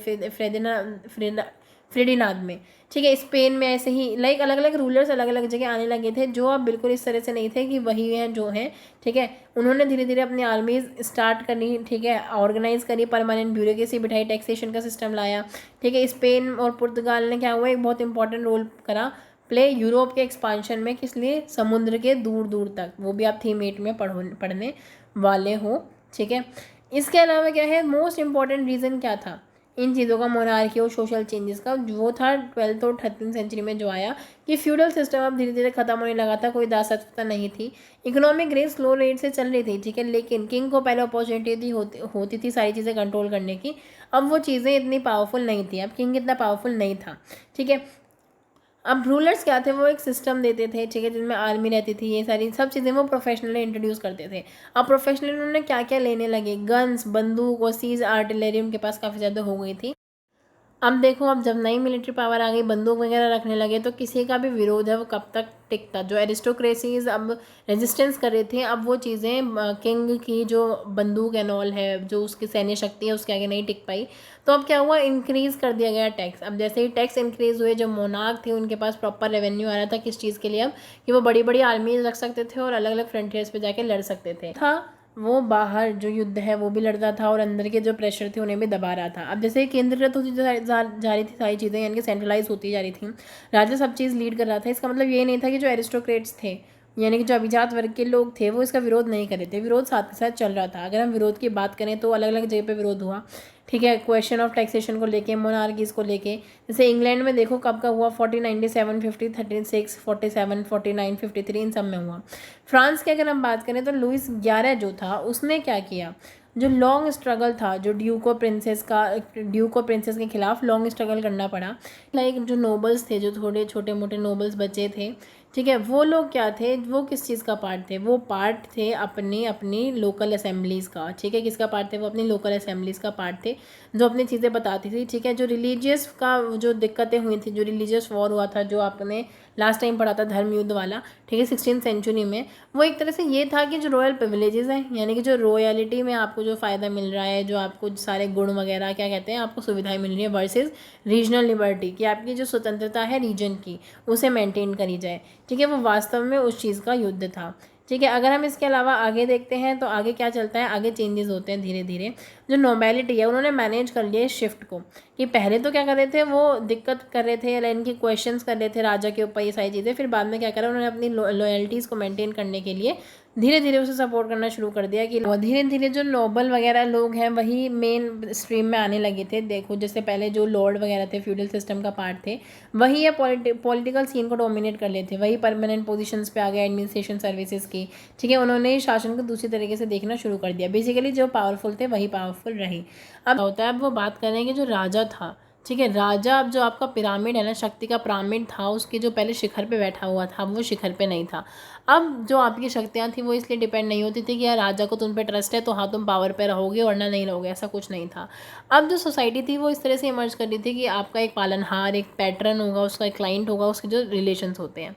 फ्रेडिनाद में। ठीक है, स्पेन में ऐसे ही लाइक अलग अलग रूलर्स अलग अलग जगह आने लगे थे, जो अब बिल्कुल इस तरह से नहीं थे कि वही हैं जो हैं। ठीक है, उन्होंने धीरे धीरे अपनी आर्मीज स्टार्ट करनी, ठीक है, ऑर्गेनाइज करी, परमानेंट ब्यूरोक्रेसी बिठाई, टैक्सेशन का सिस्टम लाया। ठीक है, स्पेन और पुर्तगाल ने क्या हुआ, एक बहुत इंपॉर्टेंट रोल करा प्ले यूरोप के एक्सपांशन में। किस लिए, समुद्र के दूर दूर तक, वो भी आप थीम 8 में पढ़ने वाले हो। ठीक है, इसके अलावा क्या है, मोस्ट इंपॉर्टेंट रीज़न क्या था इन चीज़ों का, मोनार्की और सोशल चेंजेस का, वो था 12th और 13th सेंचुरी में जो आया कि फ्यूडल सिस्टम अब धीरे धीरे खत्म होने लगा था, कोई दासत्वता नहीं थी, इकोनॉमिक ग्रेस स्लो रेट से चल रही थी। ठीक है, लेकिन किंग को पहले अपॉर्चुनिटी होती थी सारी चीज़ें कंट्रोल करने की, अब वो चीज़ें इतनी पावरफुल नहीं थी, अब किंग इतना पावरफुल नहीं था। ठीक है, अब रूलर्स क्या थे, वो एक सिस्टम देते थे, ठीक है, जिनमें आर्मी रहती थी, ये सारी सब चीज़ें वो प्रोफेशनली इंट्रोड्यूस करते थे। अब प्रोफेशनली उन्होंने क्या क्या लेने लगे, गन्स, बंदूक और सीज आर्टिलरी उनके पास काफ़ी ज़्यादा हो गई थी। अब देखो, अब जब नई मिलिट्री पावर आ गई, बंदूक वगैरह रखने लगे, तो किसी का भी विरोध है वो कब तक टिकता। जो एरिस्टोक्रेसीज अब रेजिस्टेंस कर रहे थे, अब वो चीज़ें किंग की जो बंदूक एंड ऑल है, जो उसकी सैन्य शक्ति है, उसके आगे नहीं टिक पाई। तो अब क्या हुआ, इंक्रीज़ कर दिया गया टैक्स। अब जैसे ही टैक्स इंक्रीज़ हुए, जो मोनार्क थे उनके पास प्रॉपर रेवेन्यू आ रहा था, किस चीज़ के लिए, अब कि वो बड़ी बड़ी आर्मीज रख सकते थे और अलग अलग फ्रंटियर्स पे जाके लड़ सकते थे। था वो बाहर जो युद्ध है वो भी लड़ता था और अंदर के जो प्रेशर थे उन्हें भी दबा रहा था। अब जैसे केंद्रीकृत होती जा रही थी सारी चीज़ें, यानी कि सेंट्रलाइज होती जा रही थी, राजा सब चीज़ लीड कर रहा था। इसका मतलब ये नहीं था कि जो एरिस्टोक्रेट्स थे, यानी कि जो अभिजात वर्ग के लोग थे, वो इसका विरोध नहीं कर रहे थे, विरोध साथ के साथ चल रहा था। अगर हम विरोध की बात करें तो अलग अलग जगह पे विरोध हुआ। ठीक है, क्वेश्चन ऑफ टैक्सेशन को लेके, मोनार्कीज़ को लेके, जैसे इंग्लैंड में देखो कब का हुआ, 1497, 50, 36, 47, 49, 53, इन सब में हुआ। फ्रांस की अगर हम बात करें तो लुइस 11 जो था उसने क्या किया, जो लॉन्ग स्ट्रगल था, जो ड्यूक और प्रिंसेस के खिलाफ लॉन्ग स्ट्रगल करना पड़ा। लाइक जो नोबल्स थे, जो थोड़े छोटे मोटे नोबल्स बचे थे, ठीक है, वो लोग क्या थे, वो किस चीज़ का पार्ट थे, वो पार्ट थे अपनी अपनी लोकल असेंबलीज़ का। ठीक है, किसका पार्ट थे, वो अपनी लोकल असेंबलीज़ का पार्ट थे, जो अपनी चीज़ें बताती थी। ठीक है, जो रिलीजियस का जो दिक्कतें हुई थी, जो रिलीजियस वॉर हुआ था, जो आपने लास्ट टाइम पढ़ा था धर्म युद्ध वाला, ठीक है, 16th सेंचुरी में, वो एक तरह से ये था कि जो रॉयल प्रिविलेजेस हैं, यानी कि जो रॉयलिटी में आपको जो फ़ायदा मिल रहा है, जो आपको सारे गुण वगैरह क्या कहते हैं, आपको सुविधाएं मिल रही है, वर्सेस रीजनल लिबर्टी, कि आपकी जो स्वतंत्रता है रीजन की, उसे मेंटेन करी जाए। ठीक है, वो वास्तव में उस चीज़ का युद्ध था। ठीक है, अगर हम इसके अलावा आगे देखते हैं तो आगे क्या चलता है, आगे चेंजेस होते हैं धीरे धीरे। जो नोबेलिटी है उन्होंने मैनेज कर लिया इस शिफ्ट को, कि पहले तो क्या कर रहे थे, वो दिक्कत कर रहे थे या इनकी क्वेश्चंस कर रहे थे राजा के ऊपर, ये सारी चीज़ें, फिर बाद में क्या करा, उन्होंने अपनी लॉयल्टीज़ को मेंटेन करने के लिए धीरे धीरे उसे सपोर्ट करना शुरू कर दिया, कि धीरे धीरे जो नोबल वगैरह लोग हैं वही मेन स्ट्रीम में आने लगे थे। देखो, जैसे पहले जो लॉर्ड वगैरह थे, फ्यूडल सिस्टम का पार्ट थे, वही ये पॉलिटिकल सीन को डोमिनेट कर लेते, वही परमानेंट पोजीशंस पे आ गए एडमिनिस्ट्रेशन सर्विसेज की। ठीक है, उन्होंने शासन को दूसरी तरीके से देखना शुरू कर दिया। बेसिकली जो पावरफुल थे वही पावरफुल रही। अब होता है, अब वो बात करेंगे जो राजा था। ठीक है, राजा, अब जो आपका पिरामिड है ना, शक्ति का पिरामिड था, उसके जो पहले शिखर पे बैठा हुआ था, अब वो शिखर पे नहीं था। अब जो आपकी शक्तियाँ थी वो इसलिए डिपेंड नहीं होती थी कि यार राजा को तुम पे ट्रस्ट है तो हाँ तुम पावर पे रहोगे वरना नहीं रहोगे, ऐसा कुछ नहीं था। अब जो सोसाइटी थी वो इस तरह से इमर्ज कर रही थी कि आपका एक पालनहार, एक पैटर्न होगा, उसका एक क्लाइंट होगा, उसके जो रिलेशंस होते हैं।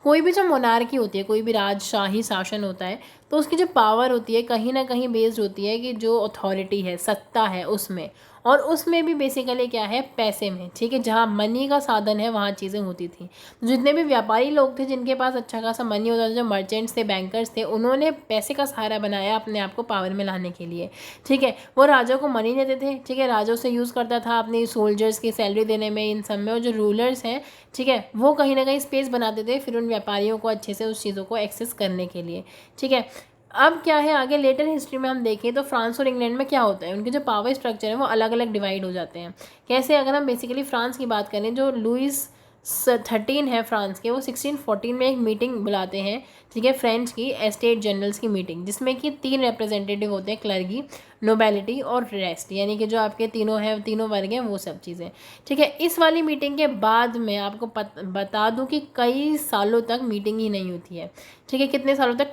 कोई भी जो मोनार्की होती है, कोई भी राजशाही शासन होता है, तो उसकी जो पावर होती है कहीं ना कहीं बेस्ड होती है कि जो अथॉरिटी है, सत्ता है उसमें, और उसमें भी बेसिकली क्या है, पैसे में। ठीक है, जहाँ मनी का साधन है वहाँ चीज़ें होती थी। जितने भी व्यापारी लोग थे जिनके पास अच्छा खासा मनी होता था, जो मर्चेंट्स थे, बैंकर्स थे, उन्होंने पैसे का सहारा बनाया अपने आप को पावर में लाने के लिए। ठीक है, वो राजा को मनी देते थे, ठीक है, राजा उसे यूज़ करता था अपनी सोल्जर्स की सैलरी देने में, इन सब में। और जो रूलर्स हैं, ठीक है, वो कहीं ना कहीं स्पेस बनाते थे फिर उन व्यापारियों को अच्छे से उस चीज़ों को एक्सेस करने के लिए। ठीक है, अब क्या है, आगे लेटर हिस्ट्री में हम देखें तो फ्रांस और इंग्लैंड में क्या होता है, उनके जो पावर स्ट्रक्चर है वो अलग अलग डिवाइड हो जाते हैं। कैसे, अगर हम बेसिकली फ्रांस की बात करें, जो लुइस 13 है फ्रांस के, वो 1614 में एक मीटिंग बुलाते हैं, ठीक है, फ्रेंच की एस्टेट जनरल्स की मीटिंग, जिसमें कि 3 रिप्रेजेंटेटिव होते हैं क्लर्गी, नोबेलिटी और रेस्ट, यानी कि जो आपके तीनों हैं, तीनों वर्ग हैं, वो सब चीज़ें। ठीक है, इस वाली मीटिंग के बाद मैं आपको बता दूं कि कई सालों तक मीटिंग ही नहीं होती है। ठीक है, कितने सालों तक,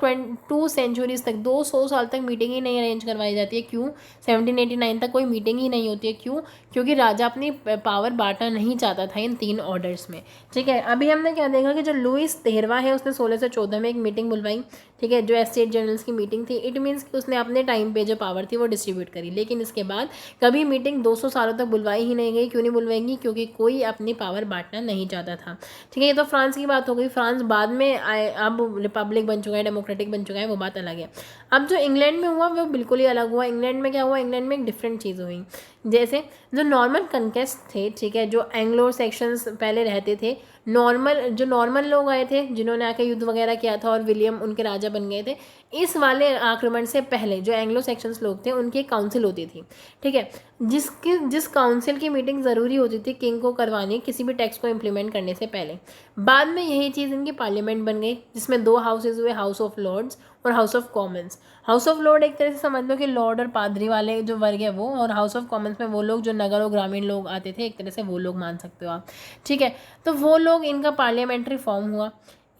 2 सेंचुरीज तक, 200 साल तक मीटिंग ही नहीं अरेंज करवाई जाती है। क्यों? 1789 तक कोई मीटिंग ही नहीं होती है। क्यों? क्योंकि राजा अपनी पावर बांटना नहीं चाहता था इन 3 ऑर्डर्स में। ठीक है, अभी हमने क्या देखा कि जो लुईस 13वां है उसने 1614 में एक मीटिंग बुलवाई। ठीक है, जो एस्टेट जनरल्स की मीटिंग थी। इट मीन्स कि उसने अपने टाइम पे जो पावर थी वो डिस्ट्रीब्यूट करी, लेकिन इसके बाद कभी मीटिंग 200 सालों तक बुलवाई ही नहीं गई। क्यों नहीं बुलवाएंगी? क्योंकि कोई अपनी पावर बांटना नहीं चाहता था। ठीक है, ये तो फ्रांस की बात हो गई। फ्रांस बाद में अब रिपब्लिक बन चुका है, डेमोक्रेटिक बन चुका है, वो बात अलग है। अब जो इंग्लैंड में हुआ वो बिल्कुल ही अलग हुआ। इंग्लैंड में क्या हुआ? इंग्लैंड में एक डिफरेंट चीज़ हुई। जैसे जो नॉर्मन कन्केस्ट थे, ठीक है, जो एंग्लो सेक्शंस पहले रहते थे, जो नॉर्मन लोग आए थे जिन्होंने आके युद्ध वगैरह किया था और विलियम उनके राजा बन गए थे, इस वाले आक्रमण से पहले जो एंग्लो सेक्शंस लोग थे उनकी एक काउंसिल होती थी। ठीक है, जिस काउंसिल की मीटिंग ज़रूरी होती थी किंग को करवानी किसी भी टैक्स को इम्प्लीमेंट करने से पहले। बाद में यही चीज़ इनकी पार्लियामेंट बन गई, जिसमें 2 हाउसेज हुए, हाउस ऑफ लॉर्ड्स और house of Commons. House of Lord एक तरह से समझ लो कि लॉर्ड और पादरी वाले जो वर्ग है वो, और हाउस ऑफ कॉमन्स में वो लोग जो नगर और ग्रामीण लोग आते थे, एक तरह से वो लोग मान सकते हो आप। ठीक है, तो वो लोग, इनका पार्लियामेंट्री फॉर्म हुआ।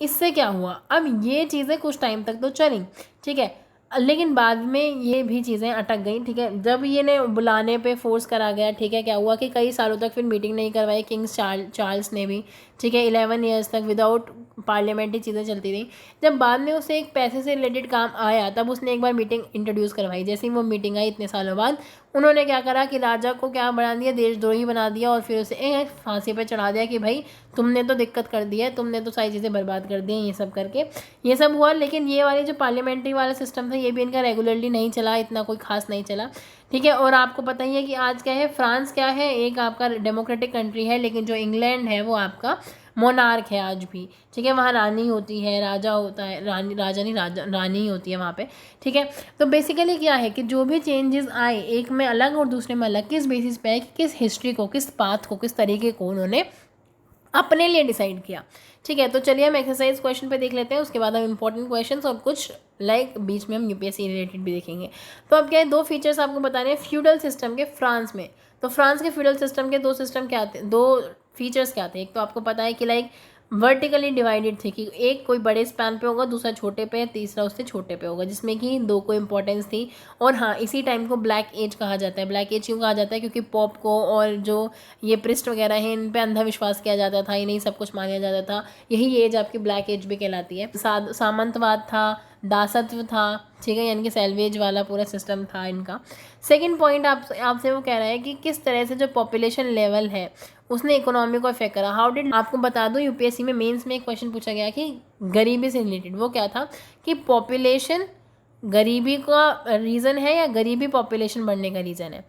इससे क्या हुआ? अब ये चीज़ें कुछ टाइम तक तो चली, ठीक है, लेकिन बाद में ये भी चीज़ें अटक गई। ठीक है, जब ये ने बुलाने पे फोर्स करा गया, ठीक है, क्या हुआ कि कई सालों तक फिर मीटिंग नहीं करवाई किंग्स चार्ल्स ने भी। ठीक है, 11 ईयर्स तक विदाउट पार्लियामेंट्री चीज़ें चलती रही। जब बाद में उसे एक पैसे से रिलेटेड काम आया, तब उसने एक बार मीटिंग इंट्रोड्यूस करवाई। जैसे ही वो मीटिंग आई इतने सालों बाद, उन्होंने क्या करा कि राजा को क्या बना दिया? देशद्रोही बना दिया, और फिर उसे फांसी पे चढ़ा दिया कि भाई तुमने तो दिक्कत कर दी है, तुमने तो सारी चीज़ें बर्बाद कर दी हैं, ये सब करके ये सब हुआ। लेकिन ये वाली जो पार्लियामेंट्री वाला सिस्टम था ये भी इनका रेगुलरली नहीं चला, इतना कोई खास नहीं चला। ठीक है, और आपको पता ही है कि आज क्या है, फ्रांस क्या है, एक आपका डेमोक्रेटिक कंट्री है, लेकिन जो इंग्लैंड है वो आपका मोनार्क है आज भी। ठीक है, वहाँ रानी होती है, राजा होता है, रानी ही होती है वहाँ पे। ठीक है, तो बेसिकली क्या है कि जो भी चेंजेस आए, एक में अलग और दूसरे में अलग, किस बेसिस पे है कि किस हिस्ट्री को, किस पाथ को, किस तरीके को उन्होंने अपने लिए डिसाइड किया। ठीक है, तो चलिए हम एक्सरसाइज क्वेश्चन पे देख लेते हैं, उसके बाद हम इंपॉर्टेंट क्वेश्चंस और कुछ बीच में हम यूपीएससी रिलेटेड भी देखेंगे। तो अब क्या है, 2 फीचर्स आपको बताने हैं फ्यूडल सिस्टम के फ्रांस में। तो फ्रांस के फ्यूडल सिस्टम के 2 सिस्टम क्या आते हैं, 2 फीचर्स क्या आते हैं? एक तो आपको पता है कि लाइक वर्टिकली डिवाइडेड थे, कि एक कोई बड़े स्पैन पे होगा, दूसरा छोटे पे, तीसरा उससे छोटे पे होगा, जिसमें कि 2 को इंपॉर्टेंस थी। और हाँ, इसी टाइम को ब्लैक एज कहा जाता है। ब्लैक एज क्यों कहा जाता है? क्योंकि पॉप को और जो ये प्रिस्ट वगैरह हैं इन पे अंधविश्वास किया जाता था, इन्हीं सब कुछ माना जाता था। यही एज आपकी ब्लैक एज भी कहलाती है। सामंतवाद था, दासत्व था, ठीक है, यानी कि सैल्वेज वाला पूरा सिस्टम था इनका। सेकंड पॉइंट आपसे वो कह रहा है कि किस तरह से जो पॉपुलेशन लेवल है उसने इकोनॉमी को इफेक्ट करा। हाउ डिड, आपको बता दूं यूपीएससी में मेंस में एक क्वेश्चन पूछा गया कि गरीबी से रिलेटेड। वो क्या था कि पॉपुलेशन गरीबी का रीज़न है या गरीबी पॉपुलेशन बढ़ने का रीज़न है।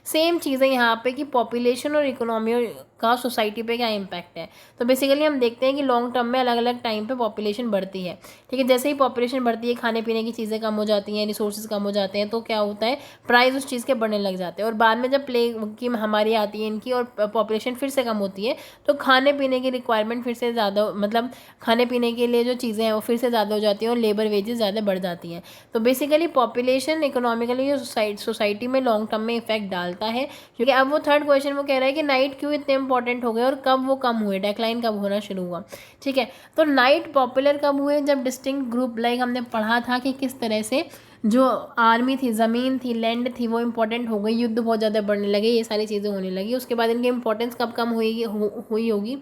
सेम चीज़ है यहाँ पे कि पॉपुलेशन और इकोनॉमी का सोसाइटी पे क्या इम्पैक्ट है। तो बेसिकली हम देखते हैं कि लॉन्ग टर्म में अलग अलग टाइम पे पॉपुलेशन बढ़ती है। ठीक है, जैसे ही पॉपुलेशन बढ़ती है, खाने पीने की चीज़ें कम हो जाती हैं, रिसोर्सेज कम हो जाते हैं, तो क्या होता है, प्राइस उस चीज़ के बढ़ने लग जाते हैं। और बाद में जब प्लेग की महामारी आती है इनकी और पॉपुलेशन फिर से कम होती है, तो खाने पीने की रिक्वायरमेंट फिर से ज़्यादा, मतलब खाने पीने के लिए जो चीज़ें हैं वो फिर से ज़्यादा हो जाती हैं और लेबर वेजेस ज़्यादा बढ़ जाती हैं। तो बेसिकली पॉपुलेशन इकोनॉमिकली जो सोसाइटी में लॉन्ग टर्म में इफेक्ट डालता है। क्योंकि अब वो थर्ड क्वेश्चन वो कह रहा है कि नाइट क्यों इतने इंपॉर्टेंट हो गए और कब वो कम हुए, डेक्लाइन कब होना शुरू हुआ। ठीक है, तो नाइट पॉपुलर कब हुए? जब डिस्टिंक्ट ग्रुप, लाइक हमने पढ़ा था कि किस तरह से जो आर्मी थी, ज़मीन थी, लैंड थी, वो इंपॉर्टेंट हो गई, युद्ध बहुत ज़्यादा बढ़ने लगे, ये सारी चीज़ें होने लगी। उसके बाद इनकी इंपॉर्टेंस कब कम हुई होगी,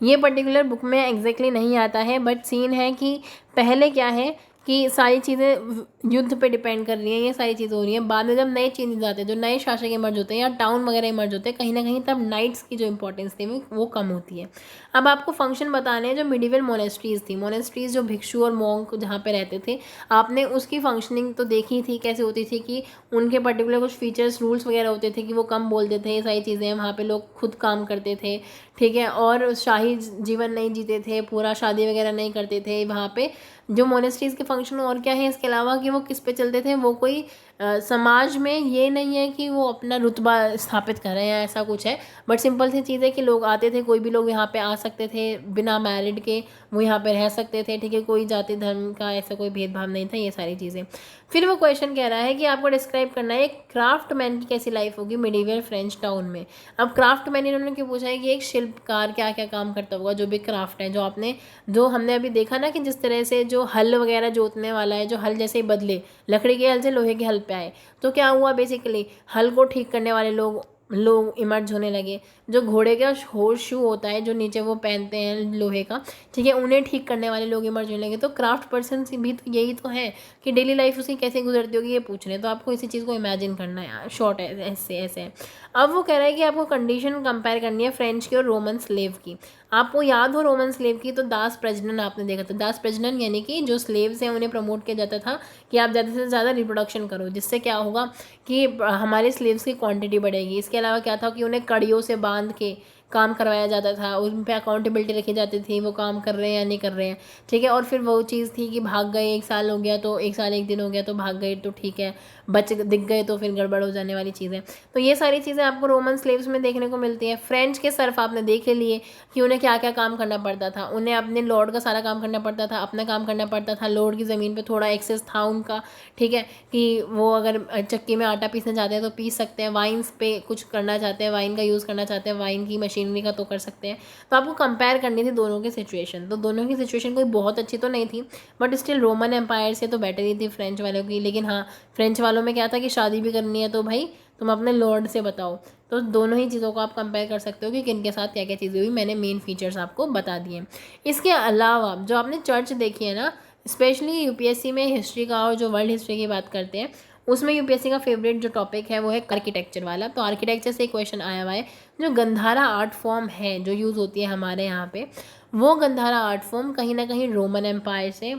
ये पर्टिकुलर बुक में एग्जैक्टली नहीं आता है, बट सीन है कि पहले क्या है कि सारी चीज़ें युद्ध पे डिपेंड कर रही हैं, ये सारी चीज़ें हो रही हैं। बाद में जब नए चेंजेस आते हैं, जो नए शासक इमर्ज होते हैं या टाउन वगैरह इमर्ज होते हैं, कहीं ना कहीं तब नाइट्स की जो इंपॉर्टेंस थी वो कम होती है। अब आपको फंक्शन बताने हैं जो मिडिवल मोनेस्ट्रीज़ थी, मोनेस्ट्रीज़ जो भिक्षु और मॉन्क जहाँ पे रहते थे, आपने उसकी फंक्शनिंग तो देखी थी कैसे होती थी, कि उनके पर्टिकुलर कुछ फीचर्स, रूल्स वगैरह होते थे कि वो कम बोलते थे, ये सारी चीज़ें, वहाँ पे लोग खुद काम करते थे। ठीक है, और शाही जीवन नहीं जीते थे, पूरा शादी वगैरह नहीं करते थे वहाँ पे। जो मोनेस्ट्रीज़ के फंक्शन और क्या है इसके अलावा कि वो किस पे चलते थे, वो कोई समाज में ये नहीं है कि वो अपना रुतबा स्थापित कर रहे हैं, ऐसा कुछ है, बट सिंपल सी चीज़ है कि लोग आते थे, कोई भी लोग यहाँ पे आ सकते थे बिना मैरिड के, वो यहाँ पे रह सकते थे, ठीक है, कोई जाति धर्म का ऐसा कोई भेदभाव नहीं था, ये सारी चीज़ें। फिर वो क्वेश्चन कह रहा है कि आपको डिस्क्राइब करना है एक क्राफ्टमैन की कैसी लाइफ होगी मिडिवल फ्रेंच टाउन में। अब क्राफ्टमैन इन्होंने क्यों पूछा है कि एक शिल्पकार क्या क्या काम करता होगा, जो भी क्राफ्ट है, जो हमने अभी देखा ना कि जिस तरह से जो हल वगैरह जोतने वाला है, जो हल जैसे ही बदले, लकड़ी के हल से लोहे के हल पे आए, तो क्या हुआ, बेसिकली हल को ठीक करने वाले लोग इमर्ज होने लगे। जो घोड़े का हॉर्स शू होता है, जो नीचे वो पहनते हैं लोहे का, ठीक है, उन्हें ठीक करने वाले लोग इमर्ज होने लगे। तो क्राफ्ट पर्सन भी तो यही तो है कि डेली लाइफ उसकी कैसे गुजरती होगी, ये पूछ रहे हैं। तो आपको इसी चीज़ को इमेजिन करना है, शॉर्ट ऐसे है। अब वो कह रहा है कि आपको कंडीशन कंपेयर करनी है फ्रेंच की और रोमन स्लेव की। आपको याद हो रोमन स्लेव की, तो दास प्रजनन आपने देखा था। दास प्रजनन यानी कि जो स्लेव्स हैं उन्हें प्रमोट किया जाता था कि आप ज़्यादा से ज़्यादा रिप्रोडक्शन करो, जिससे क्या होगा कि हमारे स्लेव्स की क्वांटिटी बढ़ेगी। इसके अलावा क्या था कि उन्हें कड़ियों से बांध के काम करवाया जाता था, उन पर अकाउंटेबिलिटी रखी जाती थी, वो काम कर रहे हैं या नहीं कर रहे हैं, ठीक है। और फिर वो चीज़ थी कि भाग गए, 1 साल हो गया तो 1 साल 1 दिन हो गया तो भाग गए तो ठीक है, दिख गए तो फिर गड़बड़ हो जाने वाली चीज़ें। तो ये सारी चीज़ें आपको रोमन स्लेव्स में देखने को मिलती हैं। फ्रेंच के सर्फ आपने देखे लिए कि उन्हें क्या क्या काम करना पड़ता था। उन्हें अपने लॉर्ड का सारा काम करना पड़ता था, अपना काम करना पड़ता था, लॉर्ड की ज़मीन पर थोड़ा एक्सेस था उनका, ठीक है, कि वो अगर चक्की में आटा पीसना चाहते हैं तो पीस सकते हैं, वाइन्स पे कुछ करना चाहते हैं, वाइन का यूज़ करना चाहते हैं, वाइन की मशीनरी का तो कर सकते हैं। तो आपको कंपेयर करनी थी दोनों की सिचुएशन। तो दोनों की सिचुएशन कोई बहुत अच्छी तो नहीं थी, बट स्टिल रोमन एम्पायर से तो बेटर ही थी फ्रेंच वालों की। लेकिन हाँ, फ्रेंच वालों में क्या था कि शादी भी करनी है तो भाई तुम अपने लॉर्ड से बताओ। तो दोनों ही चीज़ों को आप कंपेयर कर सकते हो कि किन के साथ क्या क्या चीज़ें हुई। मैंने मेन फीचर्स आपको बता दिए। इसके अलावा जो आपने चर्च देखी है ना, स्पेशली यूपीएससी में हिस्ट्री का और जो वर्ल्ड हिस्ट्री की बात करते हैं, उसमें यूपीएससी का फेवरेट जो टॉपिक है वो है आर्किटेक्चर वाला। तो आर्किटेक्चर से एक क्वेश्चन आया हुआ है, जो गंधारा आर्ट फॉर्म है जो यूज़ होती है हमारे यहाँ पे, वो गंधारा आर्ट फॉर्म कहीं ना कहीं रोमन एम्पायर से,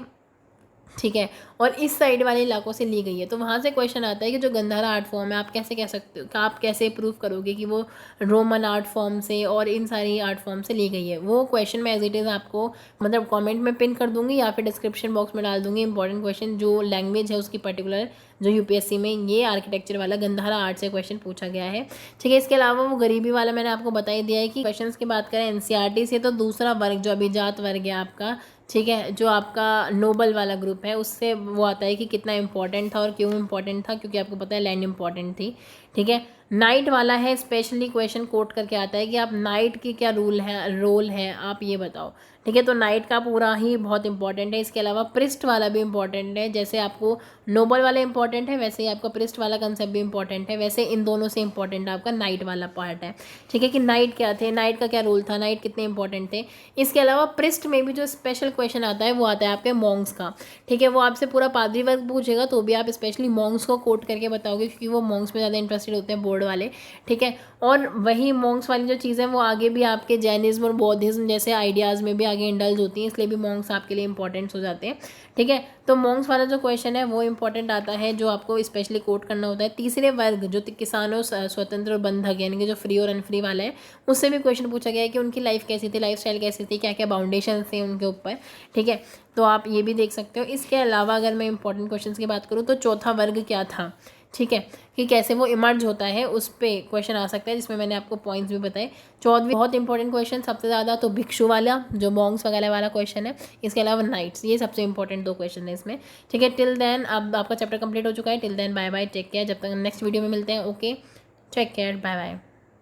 ठीक है, और इस साइड वाले इलाकों से ली गई है। तो वहाँ से क्वेश्चन आता है कि जो गंधारा आर्ट फॉर्म है, आप कैसे कह सकते हो कि आप कैसे प्रूव करोगे कि वो रोमन आर्ट फॉर्म से और इन सारी आर्ट फॉर्म से ली गई है। वो क्वेश्चन मैं एज इट इज़ आपको मतलब कमेंट में पिन कर दूंगी या फिर डिस्क्रिप्शन बॉक्स में डाल दूंगी। इंपॉर्टेंट क्वेश्चन जो लैंग्वेज है उसकी पर्टिकुलर, जो यूपीएससी में ये आर्किटेक्चर वाला गंधारा आर्ट से क्वेश्चन पूछा गया है, ठीक है। इसके अलावा वो गरीबी वाला मैंने आपको बता ही दिया है कि क्वेश्चन की बात करें एनसीईआरटी से, तो दूसरा वर्ग जो अभिजात वर्ग है आपका, ठीक है, जो आपका नोबल वाला ग्रुप है, उससे वो आता है कि कितना इंपॉर्टेंट था और क्यों इंपॉर्टेंट था, क्योंकि आपको पता है लैंड इंपॉर्टेंट थी, ठीक है। नाइट वाला है, स्पेशली क्वेश्चन कोट करके आता है कि आप नाइट की क्या रोल है आप ये बताओ, ठीक है। तो नाइट का पूरा ही बहुत इंपॉर्टेंट है। इसके अलावा प्रिस्ट वाला भी इंपॉर्टेंट है, जैसे आपको नोबल वाला इंपॉर्टेंट है वैसे ही आपका प्रिस्ट वाला कंसेप्ट भी इंपॉर्टेंट है, वैसे इन दोनों से इंपॉर्टेंट आपका नाइट वाला पार्ट है, ठीक है, कि नाइट क्या थे, नाइट का क्या रोल था, नाइट कितने इंपॉर्टेंट थे। इसके अलावा प्रिस्ट में भी जो स्पेशल क्वेश्चन आता है वो आता है आपके मॉन्क्स का, ठीक है। वो आपसे पूरा पादरी वर्ग पूछेगा तो भी आप स्पेशली मॉन्क्स को कोट करके बताओगे, क्योंकि वो मॉन्क्स में ज़्यादा इंटरेस्टेड होते हैं बोर्ड वाले, ठीक है। और वही मॉन्क्स वाली जो चीज़ें वो आगे भी आपके जैनिज्म और बौद्धिज्म जैसे आइडियाज़ में भी आगे इंडल्ज होती हैं, इसलिए भी मॉन्क्स आपके लिए इंपॉर्टेंट हो जाते हैं, ठीक है। तो मॉन्क्स वाला जो क्वेश्चन है वो इंपॉर्टेंट आता है, जो आपको स्पेशली कोट करना होता है। तीसरे वर्ग जो किसानों, स्वतंत्र और बंधक, यानी कि जो फ्री और अनफ्री वाला है, उससे भी क्वेश्चन पूछा गया है कि उनकी लाइफ कैसी थी, लाइफ स्टाइल कैसी थी, क्या क्या बाउंडेशन थे उनके ऊपर, ठीक है। तो आप ये भी देख सकते हो। इसके अलावा अगर मैं इंपॉर्टेंट क्वेश्चन की बात करूँ तो चौथा वर्ग क्या था, ठीक है, कि कैसे वो इमर्ज होता है, उस पर क्वेश्चन आ सकता है, जिसमें मैंने आपको पॉइंट्स भी बताए। चौथी बहुत इंपॉर्टेंट क्वेश्चन सबसे ज़्यादा तो भिक्षु वाला, जो मॉन्क्स वगैरह वाला क्वेश्चन है। इसके अलावा नाइट्स, ये सबसे इंपॉर्टेंट 2 क्वेश्चन है इसमें, ठीक है। टिल देन अब आपका चैप्टर कंप्लीट हो चुका है। Till then bye bye, take care. जब तक नेक्स्ट वीडियो में मिलते हैं, okay, take care, bye bye.